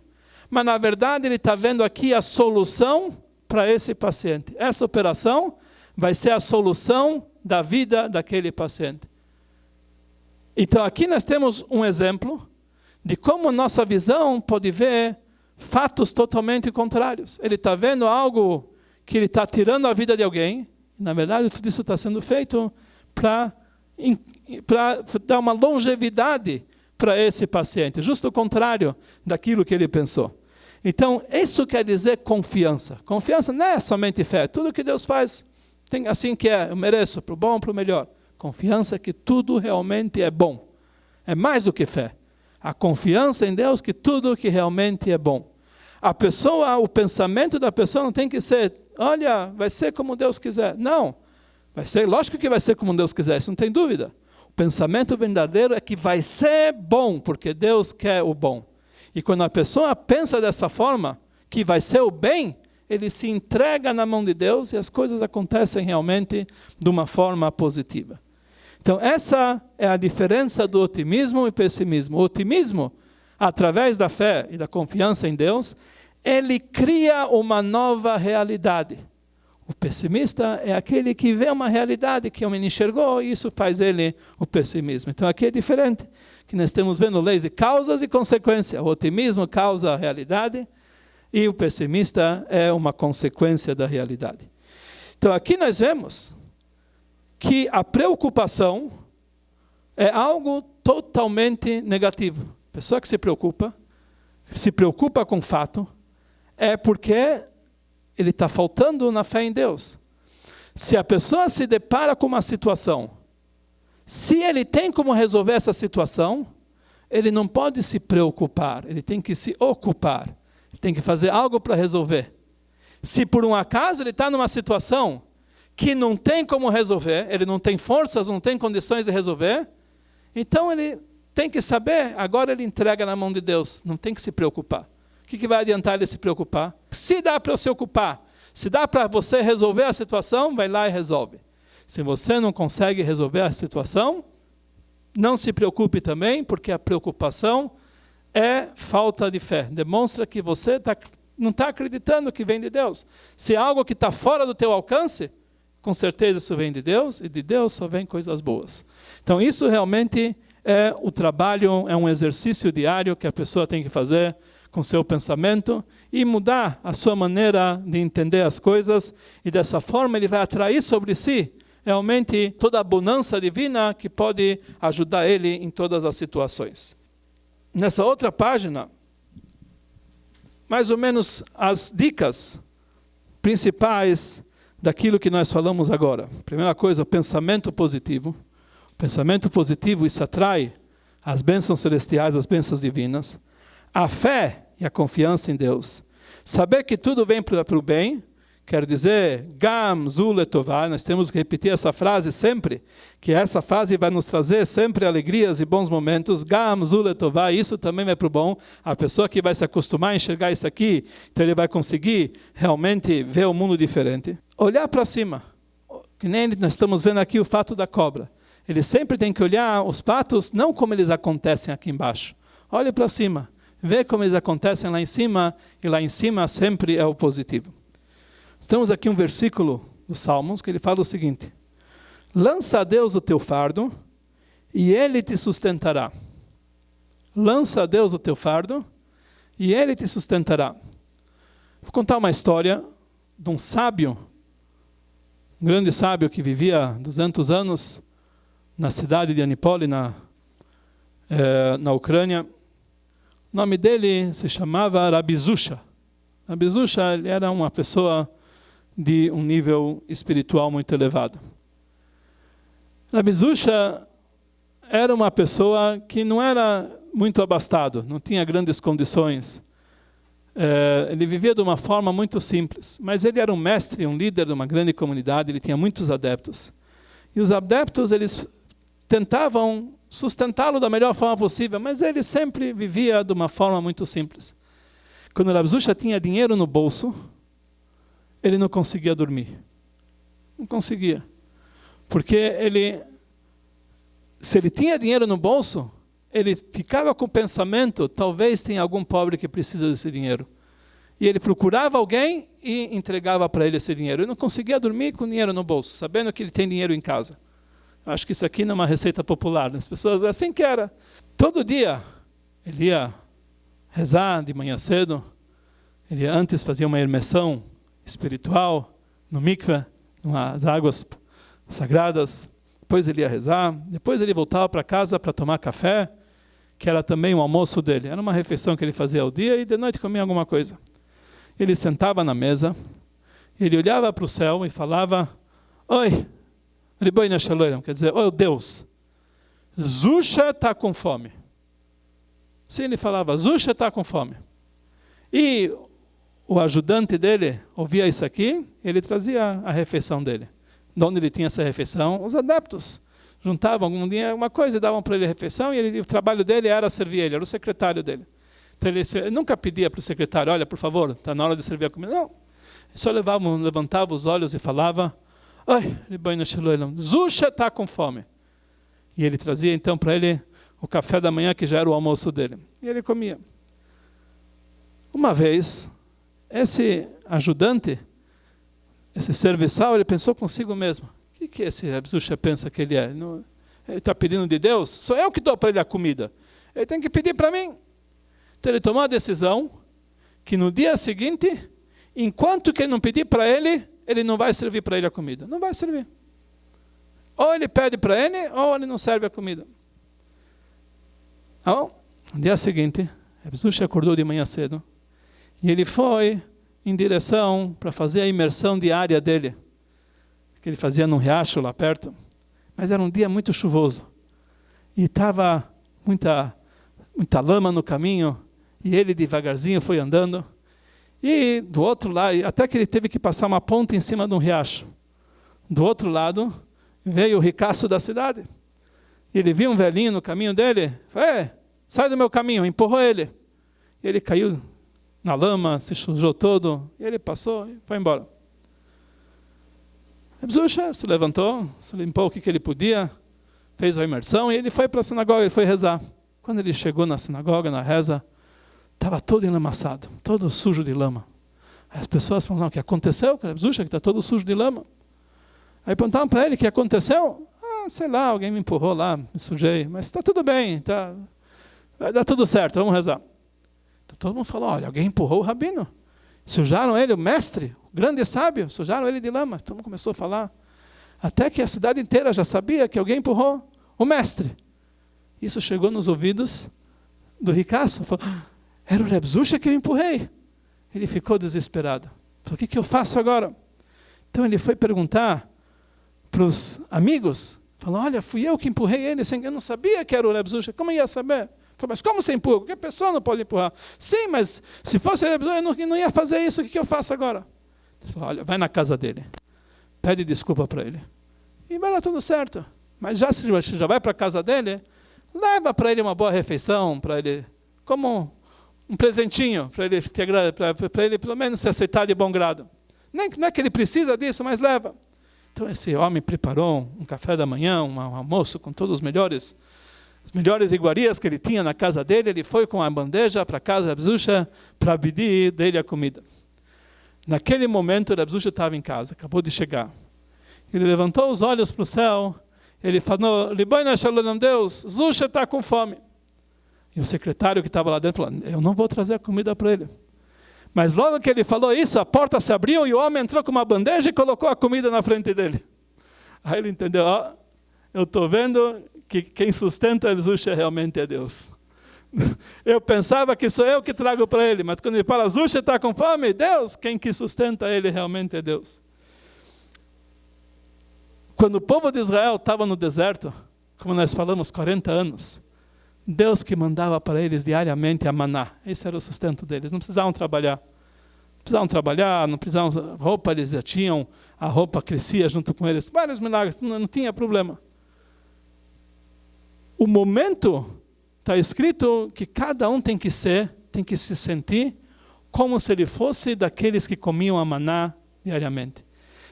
Mas, na verdade, ele está vendo aqui a solução para esse paciente. Essa operação vai ser a solução da vida daquele paciente. Então, aqui nós temos um exemplo de como nossa visão pode ver fatos totalmente contrários. Ele está vendo algo que ele está tirando a vida de alguém. Na verdade, tudo isso está sendo feito para dar uma longevidade para esse paciente. Justo o contrário daquilo que ele pensou. Então, isso quer dizer confiança. Confiança não é somente fé. Tudo que Deus faz, tem assim que é. Eu mereço, para o bom, para o melhor. Confiança que tudo realmente é bom. É mais do que fé. A confiança em Deus que tudo que realmente é bom. A pessoa, o pensamento da pessoa não tem que ser, olha, vai ser como Deus quiser. Não. Vai ser, lógico que vai ser como Deus quiser, isso não tem dúvida. O pensamento verdadeiro é que vai ser bom, porque Deus quer o bom. E quando a pessoa pensa dessa forma, que vai ser o bem, ele se entrega na mão de Deus e as coisas acontecem realmente de uma forma positiva. Então, essa é a diferença do otimismo e pessimismo. O otimismo, através da fé e da confiança em Deus, ele cria uma nova realidade. O pessimista é aquele que vê uma realidade que o homem enxergou e isso faz ele o pessimismo. Então, aqui é diferente, que nós estamos vendo leis de causas e consequências. O otimismo causa a realidade e o pessimista é uma consequência da realidade. Então, aqui nós vemos que a preocupação é algo totalmente negativo. A pessoa que se preocupa com fato, é porque ele está faltando na fé em Deus. Se a pessoa se depara com uma situação, se ele tem como resolver essa situação, ele não pode se preocupar, ele tem que se ocupar, ele tem que fazer algo para resolver. Se por um acaso ele está numa situação que não tem como resolver, ele não tem forças, não tem condições de resolver, então ele tem que saber, agora ele entrega na mão de Deus, não tem que se preocupar. O que vai adiantar ele se preocupar? Se dá para se ocupar, se dá para você resolver a situação, vai lá e resolve. Se você não consegue resolver a situação, não se preocupe também, porque a preocupação é falta de fé. Demonstra que você não está acreditando que vem de Deus. Se é algo que está fora do teu alcance, com certeza isso vem de Deus, e de Deus só vem coisas boas. Então isso realmente é o trabalho, é um exercício diário que a pessoa tem que fazer com seu pensamento e mudar a sua maneira de entender as coisas, e dessa forma ele vai atrair sobre si realmente toda a bonança divina que pode ajudar ele em todas as situações. Nessa outra página, mais ou menos as dicas principais daquilo que nós falamos agora. Primeira coisa, o pensamento positivo. O pensamento positivo, isso atrai as bênçãos celestiais, as bênçãos divinas. A fé e a confiança em Deus. Saber que tudo vem para o bem, quer dizer, Gam Zu Letová, nós temos que repetir essa frase sempre, que essa frase vai nos trazer sempre alegrias e bons momentos. Gam Zu Letová, isso também vai para o bom. A pessoa que vai se acostumar a enxergar isso aqui, então ele vai conseguir realmente ver o mundo diferente. Olhar para cima, que nem nós estamos vendo aqui o fato da cobra. Ele sempre tem que olhar os fatos, não como eles acontecem aqui embaixo. Olhe para cima, vê como eles acontecem lá em cima, e lá em cima sempre é o positivo. Temos aqui um versículo dos Salmos que ele fala o seguinte: lança a Deus o teu fardo e Ele te sustentará. Lança a Deus o teu fardo e Ele te sustentará. Vou contar uma história de um sábio, um grande sábio que vivia 200 anos na cidade de Anipoli, na Ucrânia. O nome dele se chamava Rabi Zusha. Rabi Zusha, ele era uma pessoa de um nível espiritual muito elevado. Rabi Zusha era uma pessoa que não era muito abastado, não tinha grandes condições. Ele vivia de uma forma muito simples, mas ele era um mestre, um líder de uma grande comunidade, ele tinha muitos adeptos. E os adeptos, eles tentavam sustentá-lo da melhor forma possível, mas ele sempre vivia de uma forma muito simples. Quando o Rav Zusha tinha dinheiro no bolso, ele não conseguia dormir. Não conseguia. Porque se ele tinha dinheiro no bolso, ele ficava com o pensamento, talvez tenha algum pobre que precisa desse dinheiro. E ele procurava alguém e entregava para ele esse dinheiro. Ele não conseguia dormir com dinheiro no bolso, sabendo que ele tem dinheiro em casa. Acho que isso aqui não é uma receita popular. As pessoas, assim que era. Todo dia, ele ia rezar de manhã cedo. Ele antes fazia uma imersão espiritual no mikveh, nas águas sagradas. Depois ele ia rezar. Depois ele voltava para casa para tomar café, que era também o almoço dele. Era uma refeição que ele fazia ao dia e de noite comia alguma coisa. Ele sentava na mesa, ele olhava para o céu e falava: Oi, Ribono Shel Olam, quer dizer, oh Deus, Zusha está com fome. Sim, ele falava, Zusha está com fome. E o ajudante dele ouvia isso aqui, ele trazia a refeição dele. De onde ele tinha essa refeição? Os adeptos juntavam algum dia uma coisa e davam para ele a refeição, e o trabalho dele era servir ele, era o secretário dele. Então ele nunca pedia para o secretário: olha, por favor, está na hora de servir a comida. Não. Ele só levantava os olhos e falava: Oi, Ribono Shel Olam, Zusha está com fome. E ele trazia então para ele o café da manhã, que já era o almoço dele. E ele comia. Uma vez, esse ajudante, esse serviçal, ele pensou consigo mesmo: o que esse Zusha pensa que ele é? Ele está pedindo de Deus? Sou eu que dou para ele a comida. Ele tem que pedir para mim. Então ele tomou a decisão que no dia seguinte, enquanto que ele não pedir para ele, ele não vai servir para ele a comida. Não vai servir. Ou ele pede para ele, ou ele não serve a comida. Então, no dia seguinte, Zusha acordou de manhã cedo e ele foi em direção para fazer a imersão diária dele, que ele fazia num riacho lá perto. Mas era um dia muito chuvoso e estava muita lama no caminho, e ele devagarzinho foi andando. E do outro lado, até que ele teve que passar uma ponte em cima de um riacho. Do outro lado, veio o ricaço da cidade. Ele viu um velhinho no caminho dele, falou: sai do meu caminho, empurrou ele. E ele caiu na lama, se sujou todo, e ele passou e foi embora. Zusha se levantou, se limpou o que ele podia, fez a imersão e ele foi para a sinagoga, ele foi rezar. Quando ele chegou na sinagoga, na reza, estava todo enlamaçado, todo sujo de lama. Aí as pessoas falaram: o que aconteceu? Zusha, que está todo sujo de lama. Aí perguntaram para ele: o que aconteceu? Sei lá, alguém me empurrou lá, me sujei, mas está tudo bem, vai dar tudo certo, vamos rezar. Então todo mundo falou: olha, alguém empurrou o rabino. Sujaram ele, o mestre, o grande sábio, sujaram ele de lama. Todo mundo começou a falar. Até que a cidade inteira já sabia que alguém empurrou o mestre. Isso chegou nos ouvidos do ricaço. Falou: era o Rav Zusha que eu empurrei. Ele ficou desesperado. Falou: o que eu faço agora? Então ele foi perguntar para os amigos. Falou: olha, fui eu que empurrei ele. Eu não sabia que era o Rav Zusha. Como eu ia saber? Falou: mas como você empurra? Qualquer pessoa não pode empurrar. Sim, mas se fosse o Rav Zusha, eu não ia fazer isso. O que eu faço agora? Ele falou: olha, vai na casa dele. Pede desculpa para ele. E vai dar tudo certo. Mas se já vai para a casa dele, leva para ele uma boa refeição, para ele, como um presentinho, para ele pelo menos se aceitar de bom grado. Não é que ele precisa disso, mas leva. Então esse homem preparou um café da manhã, um almoço com todos as melhores iguarias que ele tinha na casa dele. Ele foi com a bandeja para a casa da Zusha para pedir dele a comida. Naquele momento, o Zusha estava em casa, acabou de chegar. Ele levantou os olhos para o céu, ele falou: Ribono Shel Olam, Deus, Zusha está com fome. E o secretário que estava lá dentro falou: eu não vou trazer a comida para ele. Mas logo que ele falou isso, a porta se abriu e o homem entrou com uma bandeja e colocou a comida na frente dele. Aí ele entendeu: eu estou vendo que quem sustenta a Zusha realmente é Deus. Eu pensava que sou eu que trago para ele, mas quando ele fala Zusha está com fome, Deus, quem que sustenta ele realmente é Deus. Quando o povo de Israel estava no deserto, como nós falamos, 40 anos. Deus que mandava para eles diariamente a maná. Esse era o sustento deles. Não precisavam trabalhar. Não precisavam roupa, eles já tinham, a roupa crescia junto com eles. Vários milagres, não tinha problema. O momento, está escrito que cada um tem que se sentir como se ele fosse daqueles que comiam a maná diariamente.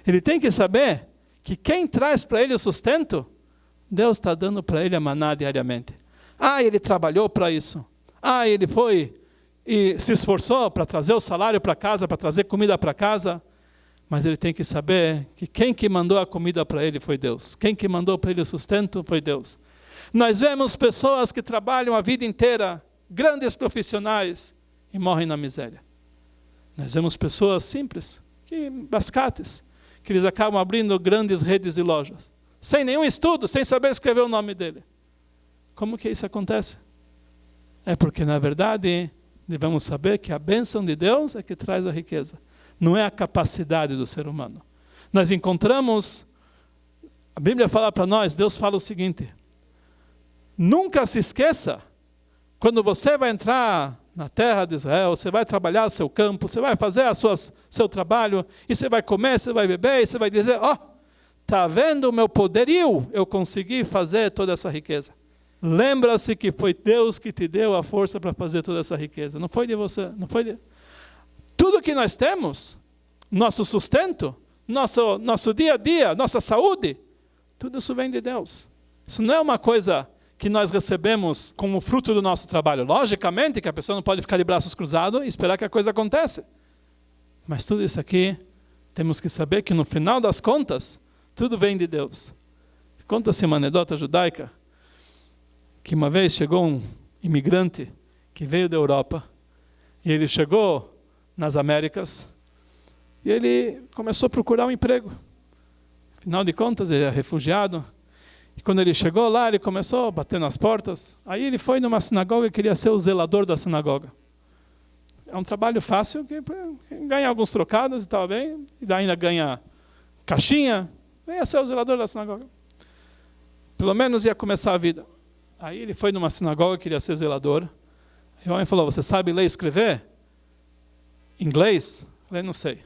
Ele tem que saber que quem traz para ele o sustento, Deus está dando para ele a maná diariamente. Ele trabalhou para isso. Ele foi e se esforçou para trazer o salário para casa, para trazer comida para casa. Mas ele tem que saber que quem que mandou a comida para ele foi Deus. Quem que mandou para ele o sustento foi Deus. Nós vemos pessoas que trabalham a vida inteira, grandes profissionais, e morrem na miséria. Nós vemos pessoas simples, bascates, que eles acabam abrindo grandes redes de lojas, sem nenhum estudo, sem saber escrever o nome dele. Como que isso acontece? É porque, na verdade, devemos saber que a bênção de Deus é que traz a riqueza. Não é a capacidade do ser humano. Nós encontramos, a Bíblia fala para nós, Deus fala o seguinte: nunca se esqueça, quando você vai entrar na terra de Israel, você vai trabalhar o seu campo, você vai fazer seu trabalho, e você vai comer, você vai beber, e você vai dizer, está vendo o meu poderio? Eu consegui fazer toda essa riqueza. Lembra-se que foi Deus que te deu a força para fazer toda essa riqueza. Não foi de você. Tudo que nós temos, nosso sustento, nosso dia a dia, nossa saúde, tudo isso vem de Deus. Isso não é uma coisa que nós recebemos como fruto do nosso trabalho. Logicamente que a pessoa não pode ficar de braços cruzados e esperar que a coisa aconteça. Mas tudo isso aqui, temos que saber que no final das contas, tudo vem de Deus. Conta-se uma anedota judaica, que uma vez chegou um imigrante que veio da Europa, e ele chegou nas Américas, e ele começou a procurar um emprego. Afinal de contas, ele é refugiado. E quando ele chegou lá, ele começou a bater nas portas. Aí ele foi numa sinagoga e queria ser o zelador da sinagoga. É um trabalho fácil, que ganha alguns trocados e tal, bem, e ainda ganha caixinha. Ia ser o zelador da sinagoga. Pelo menos ia começar a vida. Aí ele foi numa sinagoga e queria ser zelador. E o homem falou, você sabe ler e escrever? Inglês? Eu falei, não sei.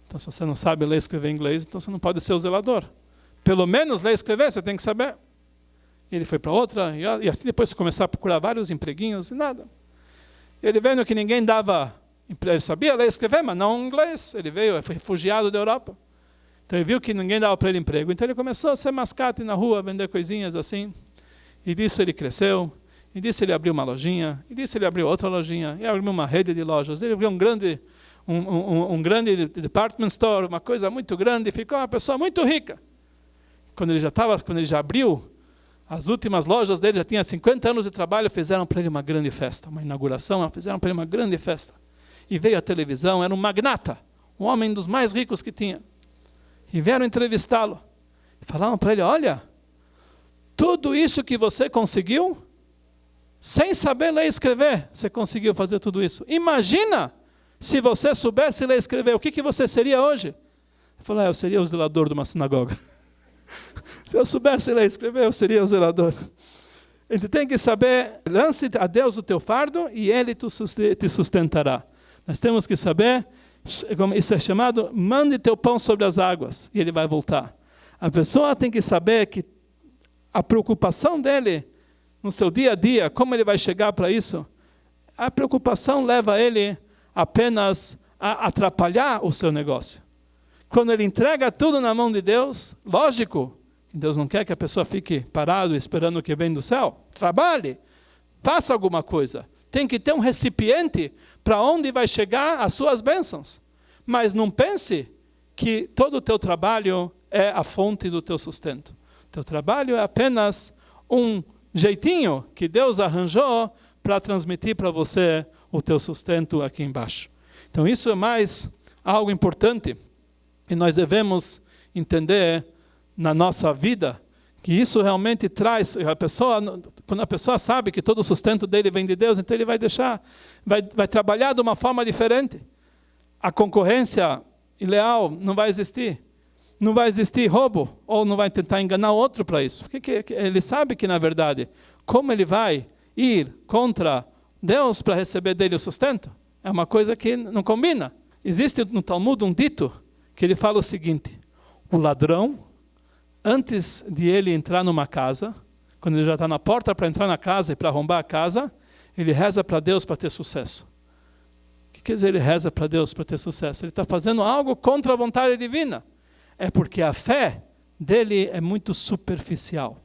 Então, se você não sabe ler e escrever inglês, então você não pode ser o zelador. Pelo menos ler e escrever, você tem que saber. E ele foi para outra, e assim depois começou a procurar vários empreguinhos, e nada. Ele vendo que ninguém dava, ele sabia ler e escrever, mas não inglês. Ele veio, foi refugiado da Europa. Então ele viu que ninguém dava para ele emprego. Então ele começou a ser mascate na rua, vender coisinhas assim. E disso ele cresceu, e disso ele abriu uma lojinha, e disso ele abriu outra lojinha, e abriu uma rede de lojas. Ele abriu um grande department store, uma coisa muito grande, e ficou uma pessoa muito rica. Quando ele já abriu, as últimas lojas dele, já tinha 50 anos de trabalho, fizeram para ele uma grande festa, uma inauguração, fizeram para ele uma grande festa. E veio a televisão, era um magnata, um homem dos mais ricos que tinha. E vieram entrevistá-lo. Falaram para ele, olha, tudo isso que você conseguiu, sem saber ler e escrever, você conseguiu fazer tudo isso. Imagina se você soubesse ler e escrever, o que você seria hoje? Ele falou, eu seria o zelador de uma sinagoga. Se eu soubesse ler e escrever, eu seria o zelador. Ele tem que saber, lance a Deus o teu fardo e Ele te sustentará. Nós temos que saber, como isso é chamado, mande teu pão sobre as águas e ele vai voltar. A pessoa tem que saber que a preocupação dele no seu dia a dia, como ele vai chegar para isso, a preocupação leva ele apenas a atrapalhar o seu negócio. Quando ele entrega tudo na mão de Deus, lógico, Deus não quer que a pessoa fique parado esperando o que vem do céu. Trabalhe, faça alguma coisa. Tem que ter um recipiente para onde vai chegar as suas bênçãos. Mas não pense que todo o teu trabalho é a fonte do teu sustento. Teu trabalho é apenas um jeitinho que Deus arranjou para transmitir para você o teu sustento aqui embaixo. Então isso é mais algo importante e nós devemos entender na nossa vida que isso realmente traz quando a pessoa sabe que todo o sustento dele vem de Deus, então ele vai trabalhar de uma forma diferente. A concorrência ileal não vai existir. não vai existir roubo, ou não vai tentar enganar outro para isso. Porque ele sabe que, na verdade, como ele vai ir contra Deus para receber dele o sustento? É uma coisa que não combina. Existe no Talmud um dito que ele fala o seguinte: o ladrão, antes de ele entrar numa casa, quando ele já está na porta para entrar na casa e para arrombar a casa, ele reza para Deus para ter sucesso. O que quer dizer ele reza para Deus para ter sucesso? Ele está fazendo algo contra a vontade divina. É porque a fé dele é muito superficial.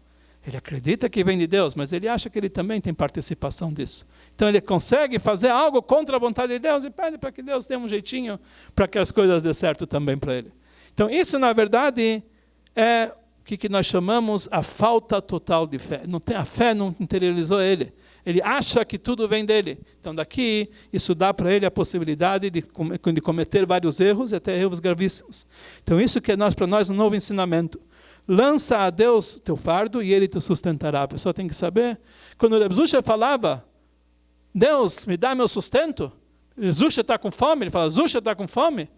Ele acredita que vem de Deus, mas ele acha que ele também tem participação disso. Então ele consegue fazer algo contra a vontade de Deus e pede para que Deus dê um jeitinho para que as coisas dê certo também para ele. Então isso, na verdade, é o que nós chamamos a falta total de fé. A fé não interiorizou ele. Ele acha que tudo vem dele. Então daqui, isso dá para ele a possibilidade de cometer vários erros e até erros gravíssimos. Então isso que é para nós um novo ensinamento. Lança a Deus teu fardo e ele te sustentará. A pessoa tem que saber. Quando o Reb Zusha falava, Deus, me dá meu sustento. Zusha está com fome. Ele fala, Zusha está com fome.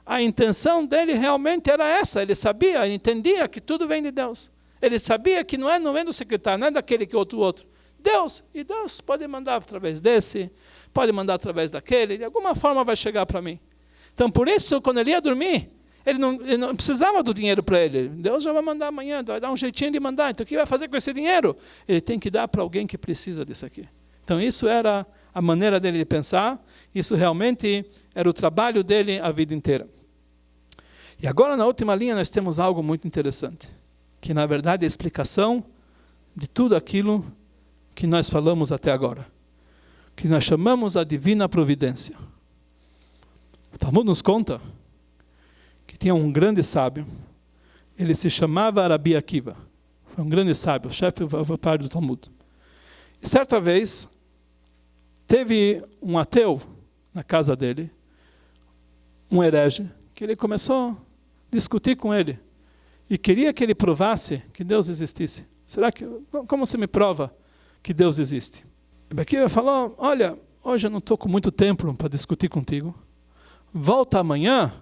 A intenção dele realmente era essa. Ele sabia, ele entendia que tudo vem de Deus. Ele sabia que não vem do secretário, não é daquele que é outro. Deus. E Deus pode mandar através desse, pode mandar através daquele. De alguma forma vai chegar para mim. Então por isso, quando ele ia dormir, ele não precisava do dinheiro para ele. Deus já vai mandar amanhã, vai dar um jeitinho de mandar. Então o que vai fazer com esse dinheiro? Ele tem que dar para alguém que precisa disso aqui. Então isso era a maneira dele de pensar. Isso realmente era o trabalho dele a vida inteira. E agora na última linha nós temos algo muito interessante. Que na verdade é a explicação de tudo aquilo que nós falamos até agora. Que nós chamamos a divina providência. O Talmud nos conta que tinha um grande sábio, ele se chamava Rabi Akiva, foi um grande sábio, o chefe do Talmud. E certa vez, teve um ateu na casa dele, um herege, que ele começou a discutir com ele, e queria que ele provasse que Deus existisse. Como você me prova que Deus existe? Rabi Akiva falou, olha, hoje eu não estou com muito tempo para discutir contigo, volta amanhã,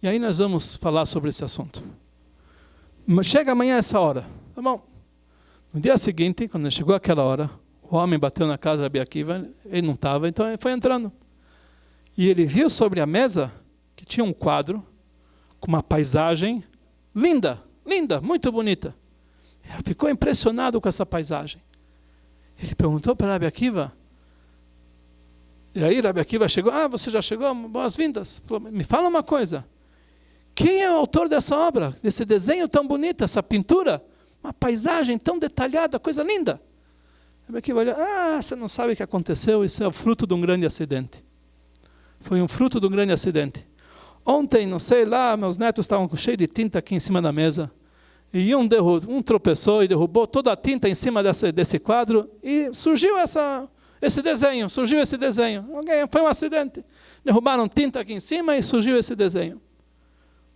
e aí nós vamos falar sobre esse assunto. Chega amanhã essa hora. Tá bom. No dia seguinte, quando chegou aquela hora, o homem bateu na casa de Rabi Akiva, ele não estava, então ele foi entrando. E ele viu sobre a mesa que tinha um quadro com uma paisagem linda, muito bonita. Ele ficou impressionado com essa paisagem. Ele perguntou para Rabi Akiva, e aí Rabi Akiva chegou, você já chegou, boas-vindas. Me fala uma coisa. Quem é o autor dessa obra, desse desenho tão bonito, essa pintura? Uma paisagem tão detalhada, coisa linda. Aqui vai olhar, você não sabe o que aconteceu, isso é o fruto de um grande acidente. Foi um fruto de um grande acidente. Ontem, não sei lá, meus netos estavam cheios de tinta aqui em cima da mesa, e um tropeçou e derrubou toda a tinta em cima desse quadro, e surgiu esse desenho. Foi um acidente. Derrubaram tinta aqui em cima e surgiu esse desenho.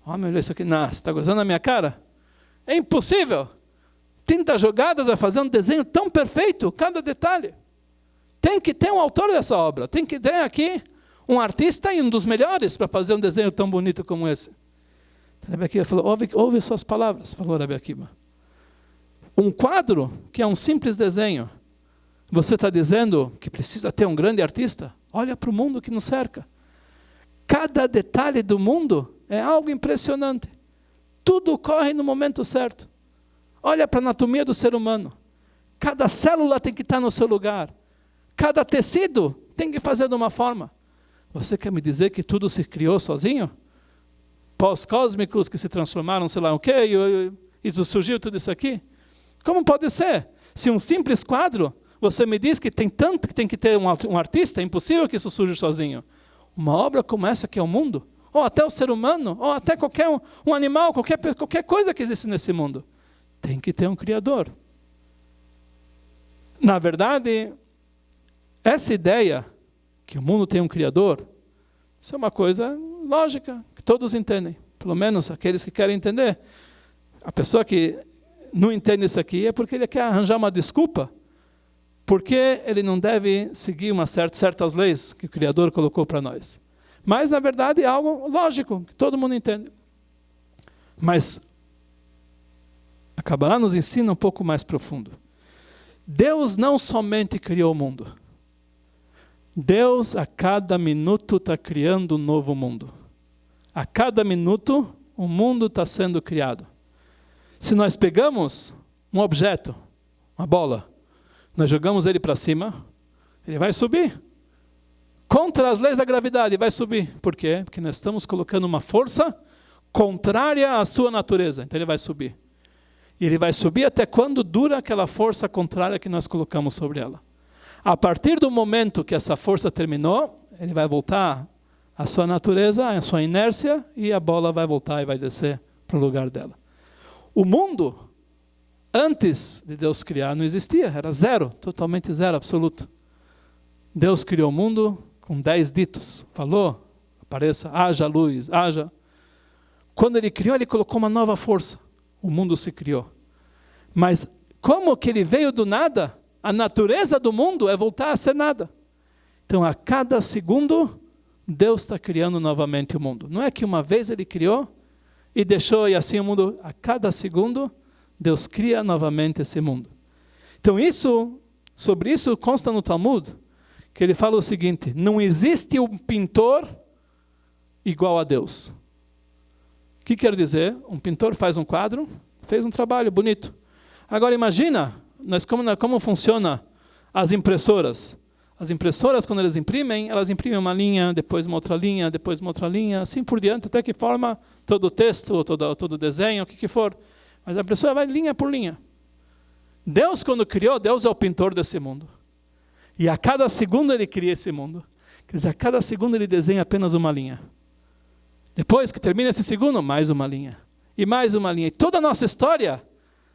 O homem olhou isso aqui, você está gozando na minha cara? É impossível. Tinta jogada vai fazer um desenho tão perfeito, cada detalhe. Tem que ter um autor dessa obra. Tem que ter aqui um artista e um dos melhores para fazer um desenho tão bonito como esse. Então, Rabi Akiva falou, ouve suas palavras, falou Rabi Akiva. Um quadro que é um simples desenho. Você está dizendo que precisa ter um grande artista? Olha para o mundo que nos cerca. Cada detalhe do mundo é algo impressionante. Tudo ocorre no momento certo. Olha para a anatomia do ser humano. Cada célula tem que estar no seu lugar. Cada tecido tem que fazer de uma forma. Você quer me dizer que tudo se criou sozinho? Pós-cósmicos que se transformaram, sei lá o quê, e surgiu tudo isso aqui? Como pode ser? Se um simples quadro, você me diz que tem tanto que tem que ter um artista, é impossível que isso surja sozinho. Uma obra como essa que é o mundo, ou até o ser humano, ou até qualquer um animal, qualquer coisa que existe nesse mundo, tem que ter um Criador. Na verdade, essa ideia que o mundo tem um Criador, isso é uma coisa lógica, que todos entendem, pelo menos aqueles que querem entender. A pessoa que não entende isso aqui é porque ele quer arranjar uma desculpa, porque ele não deve seguir certas leis que o Criador colocou para nós. Mas, na verdade, é algo lógico, que todo mundo entende. Mas a Kabbalah nos ensina um pouco mais profundo. Deus não somente criou o mundo. Deus a cada minuto está criando um novo mundo. A cada minuto o mundo está sendo criado. Se nós pegamos um objeto, uma bola, nós jogamos ele para cima, ele vai subir. Contra as leis da gravidade, vai subir. Por quê? Porque nós estamos colocando uma força contrária à sua natureza. Então ele vai subir. E ele vai subir até quando dura aquela força contrária que nós colocamos sobre ela. A partir do momento que essa força terminou, ele vai voltar à sua natureza, à sua inércia, e a bola vai voltar e vai descer para o lugar dela. O mundo, antes de Deus criar, não existia, era zero, totalmente zero, absoluto. Deus criou o mundo com 10 ditos, falou, apareça, haja luz, haja. Quando ele criou, ele colocou uma nova força, o mundo se criou. Mas como que ele veio do nada, a natureza do mundo é voltar a ser nada. Então a cada segundo, Deus está criando novamente o mundo. Não é que uma vez ele criou e deixou e assim o mundo, a cada segundo, Deus cria novamente esse mundo. Então sobre isso consta no Talmud, que ele fala o seguinte, não existe um pintor igual a Deus. O que quer dizer? Um pintor faz um quadro, fez um trabalho bonito. Agora imagina, como funciona as impressoras. As impressoras, quando elas imprimem uma linha, depois uma outra linha, depois uma outra linha, assim por diante, até que forma todo o texto, todo o desenho, o que for. Mas a impressora vai linha por linha. Deus, quando criou, Deus é o pintor desse mundo. E a cada segundo ele cria esse mundo. Quer dizer, a cada segundo ele desenha apenas uma linha. Depois que termina esse segundo, mais uma linha. E mais uma linha. E toda a nossa história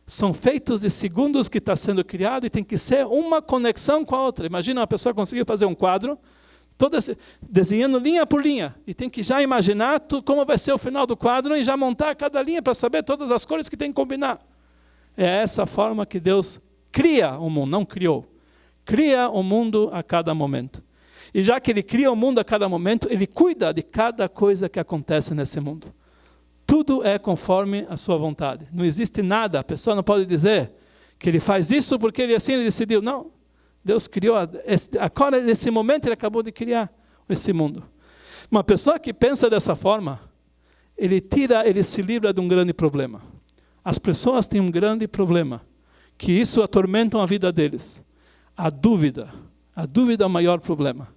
são feitos de segundos que está sendo criado e tem que ser uma conexão com a outra. Imagina uma pessoa conseguir fazer um quadro, desenhando linha por linha. E tem que já imaginar como vai ser o final do quadro e já montar cada linha para saber todas as cores que tem que combinar. É essa forma que Deus cria o mundo, não criou. Cria o mundo a cada momento. E já que ele cria o mundo a cada momento, ele cuida de cada coisa que acontece nesse mundo. Tudo é conforme a sua vontade. Não existe nada, a pessoa não pode dizer que ele faz isso porque ele assim decidiu. Não, Deus criou, agora nesse momento ele acabou de criar esse mundo. Uma pessoa que pensa dessa forma, ele se livra de um grande problema. As pessoas têm um grande problema, que isso atormenta a vida deles. A dúvida é o maior problema.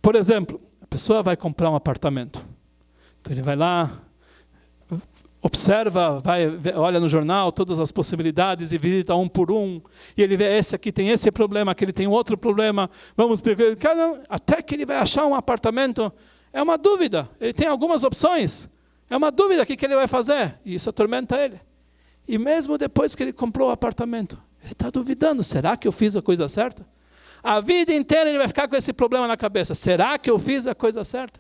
Por exemplo, a pessoa vai comprar um apartamento. Então ele vai lá, observa, olha no jornal todas as possibilidades e visita um por um. E ele vê, esse aqui tem esse problema, aquele tem outro problema. Até que ele vai achar um apartamento. É uma dúvida. Ele tem algumas opções. É uma dúvida o que ele vai fazer. E isso atormenta ele. E mesmo depois que ele comprou o apartamento, ele está duvidando. Será que eu fiz a coisa certa? A vida inteira ele vai ficar com esse problema na cabeça. Será que eu fiz a coisa certa?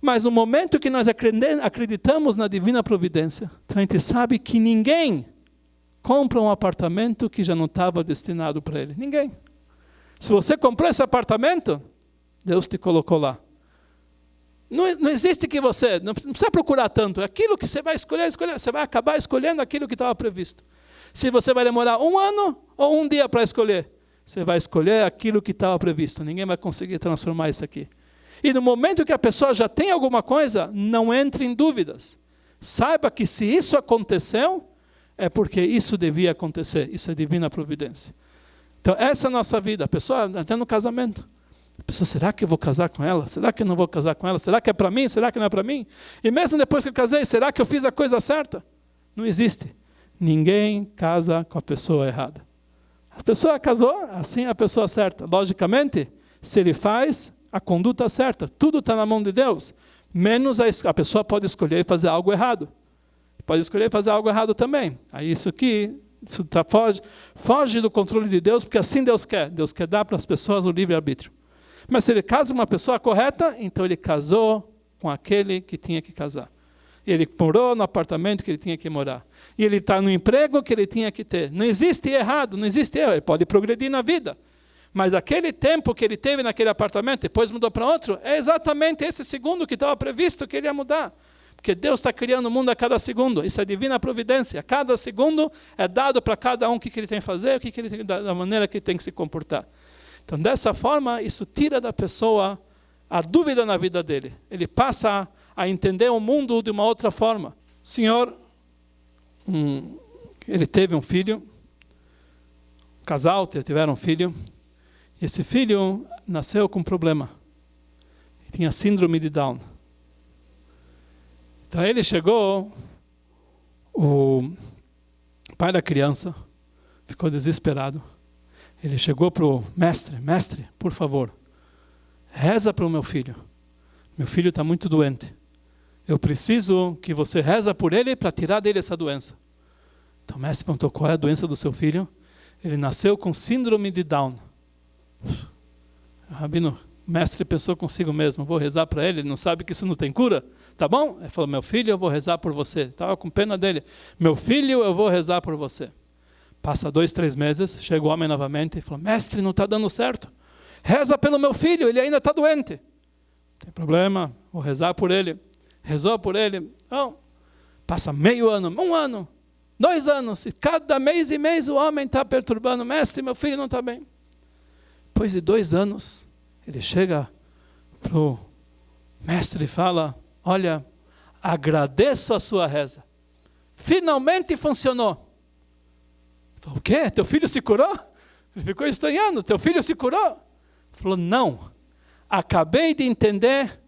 Mas no momento que nós acreditamos na divina providência, então a gente sabe que ninguém compra um apartamento que já não estava destinado para ele. Ninguém. Se você comprou esse apartamento, Deus te colocou lá. Não existe que você, não precisa procurar tanto. Aquilo que você vai escolher, você vai acabar escolhendo aquilo que estava previsto. Se você vai demorar 1 ano ou 1 dia para escolher, você vai escolher aquilo que estava previsto. Ninguém vai conseguir transformar isso aqui. E no momento que a pessoa já tem alguma coisa, não entre em dúvidas. Saiba que se isso aconteceu, é porque isso devia acontecer. Isso é divina providência. Então essa é a nossa vida. A pessoa até no casamento. A pessoa, será que eu vou casar com ela? Será que eu não vou casar com ela? Será que é para mim? Será que não é para mim? E mesmo depois que eu casei, será que eu fiz a coisa certa? Não existe. Ninguém casa com a pessoa errada. A pessoa casou, assim é a pessoa certa. Logicamente, se ele faz a conduta certa, tudo está na mão de Deus. Menos a pessoa pode escolher fazer algo errado. Pode escolher fazer algo errado também. Aí isso foge do controle de Deus, porque assim Deus quer. Deus quer dar para as pessoas o livre-arbítrio. Mas se ele casa com uma pessoa correta, então ele casou com aquele que tinha que casar. Ele morou no apartamento que ele tinha que morar. E ele está no emprego que ele tinha que ter. Não existe errado, não existe erro. Ele pode progredir na vida. Mas aquele tempo que ele teve naquele apartamento, depois mudou para outro, é exatamente esse segundo que estava previsto que ele ia mudar. Porque Deus está criando o mundo a cada segundo. Isso é divina providência. Cada segundo é dado para cada um o que ele tem que fazer, o que ele tem, da maneira que ele tem que se comportar. Então, dessa forma, isso tira da pessoa a dúvida na vida dele. Ele passa a entender o mundo de uma outra forma. O Senhor, ele teve um filho, um casal tiveram um filho, e esse filho nasceu com um problema. Ele tinha síndrome de Down. Então ele chegou, o pai da criança ficou desesperado. Ele chegou para o mestre, por favor, reza para o meu filho. Meu filho está muito doente. Eu preciso que você reza por ele para tirar dele essa doença. Então o mestre perguntou, qual é a doença do seu filho? Ele nasceu com síndrome de Down. Rabino, o mestre pensou consigo mesmo, vou rezar para ele, ele não sabe que isso não tem cura, tá bom? Ele falou, meu filho, eu vou rezar por você. Estava com pena dele. Meu filho, eu vou rezar por você. Passa 2, 3 meses, chega o homem novamente e falou, mestre, não está dando certo. Reza pelo meu filho, ele ainda está doente. Não tem problema, vou rezar por ele. Rezou por ele. Não. Passa meio ano, 1 ano, 2 anos, e cada mês e mês o homem está perturbando, mestre, meu filho não está bem. Depois de 2 anos, ele chega para o mestre e fala, olha, agradeço a sua reza. Finalmente funcionou. Ele falou, o quê? Teu filho se curou? Ele ficou estranhando, teu filho se curou? Ele falou, não, acabei de entender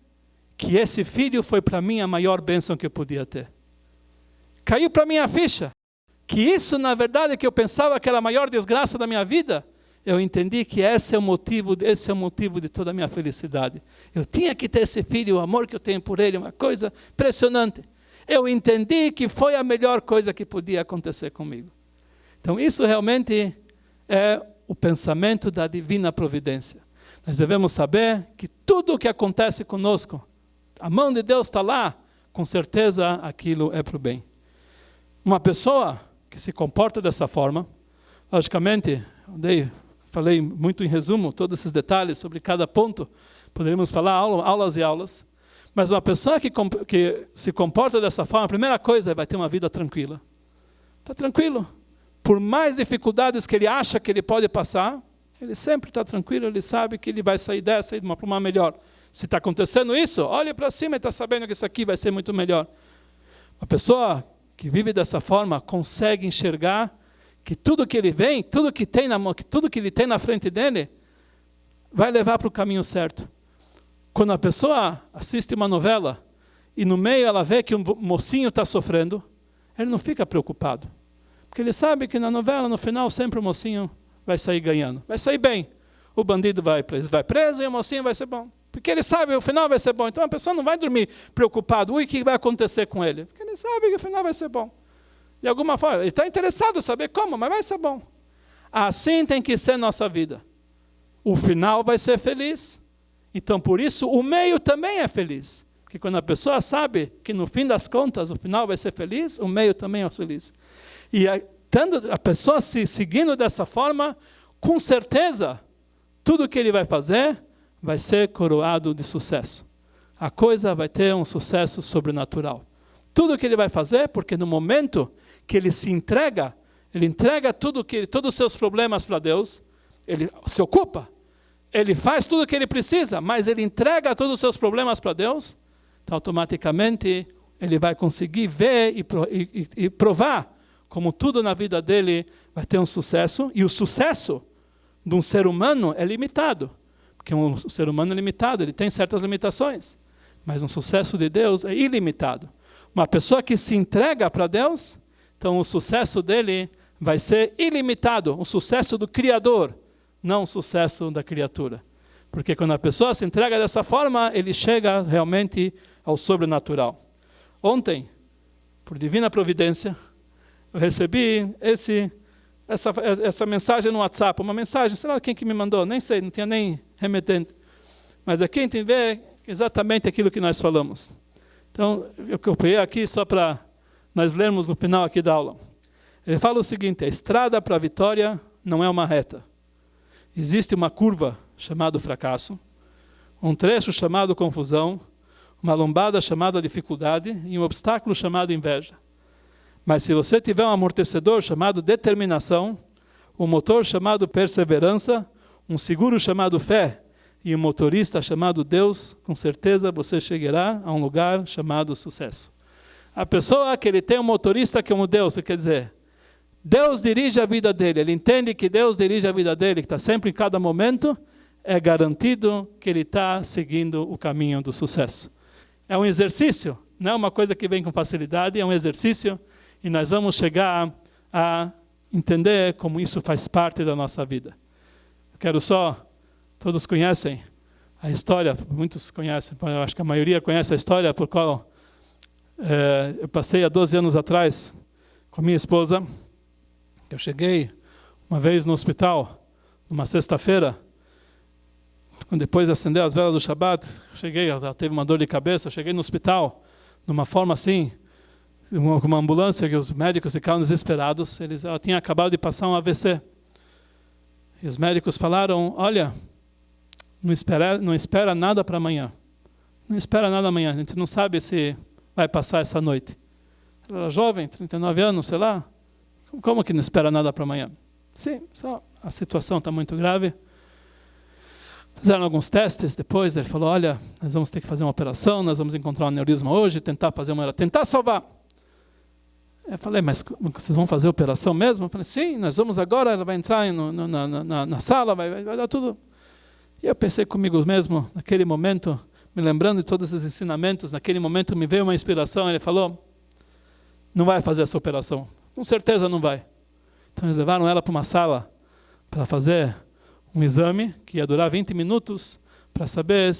que esse filho foi para mim a maior bênção que eu podia ter. Caiu para mim a ficha, que isso na verdade que eu pensava que era a maior desgraça da minha vida, eu entendi que esse é o motivo de toda a minha felicidade. Eu tinha que ter esse filho, o amor que eu tenho por ele, uma coisa impressionante. Eu entendi que foi a melhor coisa que podia acontecer comigo. Então isso realmente é o pensamento da divina providência. Nós devemos saber que tudo o que acontece conosco, a mão de Deus está lá, com certeza aquilo é para o bem. Uma pessoa que se comporta dessa forma, logicamente, falei muito em resumo todos esses detalhes sobre cada ponto, poderíamos falar aulas e aulas, mas uma pessoa que se comporta dessa forma, a primeira coisa é vai ter uma vida tranquila. Está tranquilo. Por mais dificuldades que ele acha que ele pode passar, ele sempre está tranquilo, ele sabe que ele vai sair dessa e para uma melhor. Se está acontecendo isso, olha para cima e está sabendo que isso aqui vai ser muito melhor. Uma pessoa que vive dessa forma consegue enxergar que tudo que ele vem, tudo que ele tem na frente dele, vai levar para o caminho certo. Quando a pessoa assiste uma novela e no meio ela vê que um mocinho está sofrendo, ele não fica preocupado. Porque ele sabe que na novela, no final, sempre o mocinho vai sair ganhando. Vai sair bem. O bandido vai preso e o mocinho vai ser bom. Porque ele sabe que o final vai ser bom. Então a pessoa não vai dormir preocupado. O que vai acontecer com ele? Porque ele sabe que o final vai ser bom. De alguma forma, ele está interessado em saber como, mas vai ser bom. Assim tem que ser nossa vida. O final vai ser feliz. Então, por isso, o meio também é feliz. Porque quando a pessoa sabe que, no fim das contas, o final vai ser feliz, o meio também é feliz. E tendo a pessoa se seguindo dessa forma, com certeza, tudo que ele vai fazer vai ser coroado de sucesso. A coisa vai ter um sucesso sobrenatural. Tudo que ele vai fazer, porque no momento que ele se entrega, ele entrega todos os seus problemas para Deus, ele se ocupa, ele faz tudo o que ele precisa, mas ele entrega todos os seus problemas para Deus, então automaticamente ele vai conseguir ver e provar como tudo na vida dele vai ter um sucesso, e o sucesso de um ser humano é limitado, porque um ser humano é limitado, ele tem certas limitações, mas um sucesso de Deus é ilimitado. Uma pessoa que se entrega para Deus, então o sucesso dele vai ser ilimitado, o sucesso do Criador, não o sucesso da criatura. Porque quando a pessoa se entrega dessa forma, ele chega realmente ao sobrenatural. Ontem, por divina providência, eu recebi essa mensagem no WhatsApp, uma mensagem, sei lá quem que me mandou, nem sei, não tinha nem remetente. Mas aqui a gente vê exatamente aquilo que nós falamos. Então, eu copiei aqui só para nós lermos no final aqui da aula. Ele fala o seguinte: a estrada para a vitória não é uma reta. Existe uma curva chamada fracasso, um trecho chamado confusão, uma lombada chamada dificuldade e um obstáculo chamado inveja. Mas se você tiver um amortecedor chamado determinação, um motor chamado perseverança, um seguro chamado fé e um motorista chamado Deus, com certeza você chegará a um lugar chamado sucesso. A pessoa que ele tem um motorista como Deus, quer dizer, Deus dirige a vida dele, ele entende que Deus dirige a vida dele, que está sempre em cada momento, é garantido que ele está seguindo o caminho do sucesso. É um exercício, não é uma coisa que vem com facilidade, é um exercício e nós vamos chegar a entender como isso faz parte da nossa vida. Todos conhecem a história, muitos conhecem, eu acho que a maioria conhece a história por qual eu passei há 12 anos atrás com minha esposa. Eu cheguei uma vez no hospital, numa sexta-feira, depois de acender as velas do Shabbat, ela teve uma dor de cabeça, cheguei no hospital, numa forma assim, com uma ambulância, que os médicos ficaram desesperados, ela tinha acabado de passar um AVC. E os médicos falaram, olha, não espera nada para amanhã. Não espera nada amanhã, a gente não sabe se vai passar essa noite. Ela era jovem, 39 anos, sei lá. Como que não espera nada para amanhã? Sim, só a situação está muito grave. Fizeram alguns testes, depois ele falou, olha, nós vamos ter que fazer uma operação, nós vamos encontrar um aneurisma hoje, tentar salvar. Eu falei, mas vocês vão fazer a operação mesmo? Eu falei, sim, nós vamos agora, ela vai entrar na sala, vai dar tudo. E eu pensei comigo mesmo, naquele momento, me lembrando de todos esses ensinamentos, naquele momento me veio uma inspiração, ele falou, não vai fazer essa operação, com certeza não vai. Então eles levaram ela para uma sala para fazer um exame que ia durar 20 minutos para saber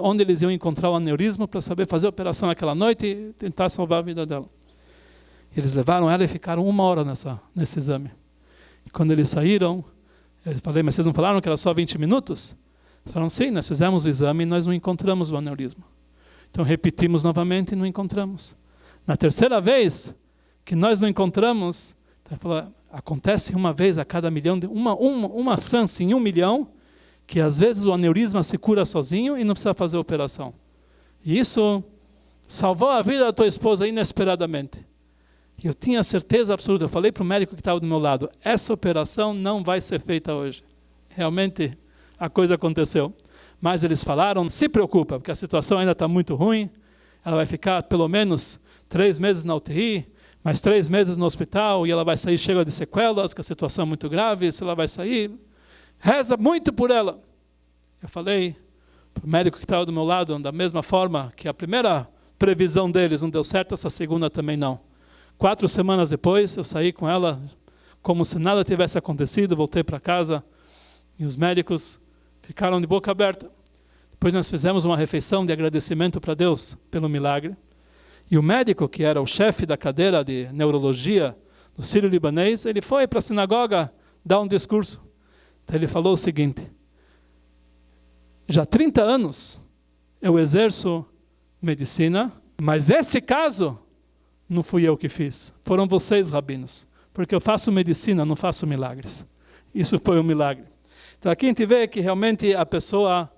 onde eles iam encontrar o aneurisma, para saber fazer a operação naquela noite e tentar salvar a vida dela. Eles levaram ela e ficaram 1 hora nesse exame. E quando eles saíram, eu falei, mas vocês não falaram que era só 20 minutos? Eles falaram, sim, nós fizemos o exame e nós não encontramos o aneurisma. Então repetimos novamente e não encontramos. Na terceira vez que nós não encontramos, então, falou, acontece uma vez a cada milhão, uma chance em 1 milhão, que às vezes o aneurisma se cura sozinho e não precisa fazer a operação. E isso salvou a vida da tua esposa inesperadamente. E eu tinha certeza absoluta, eu falei para o médico que estava do meu lado, essa operação não vai ser feita hoje. Realmente a coisa aconteceu. Mas eles falaram, não se preocupa, porque a situação ainda está muito ruim, ela vai ficar pelo menos 3 meses na UTI, mais 3 meses no hospital, e ela vai sair cheia de sequelas, que a situação é muito grave, se ela vai sair, reza muito por ela. Eu falei para o médico que estava do meu lado, da mesma forma que a primeira previsão deles não deu certo, essa segunda também não. 4 semanas depois, eu saí com ela, como se nada tivesse acontecido, voltei para casa, e os médicos ficaram de boca aberta. Depois nós fizemos uma refeição de agradecimento para Deus pelo milagre. E o médico, que era o chefe da cadeira de neurologia do Sírio-Libanês, ele foi para a sinagoga dar um discurso. Então ele falou o seguinte, já há 30 anos eu exerço medicina, mas esse caso não fui eu que fiz, foram vocês, rabinos, porque eu faço medicina, não faço milagres. Isso foi um milagre. Então aqui a gente vê que realmente a pessoa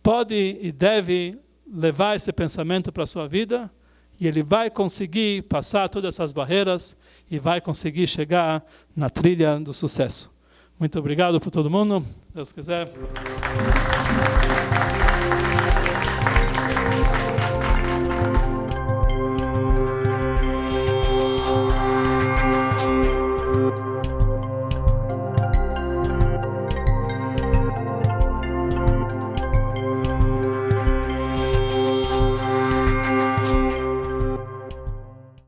pode e deve levar esse pensamento para a sua vida e ele vai conseguir passar todas essas barreiras e vai conseguir chegar na trilha do sucesso. Muito obrigado por todo mundo. Se Deus quiser.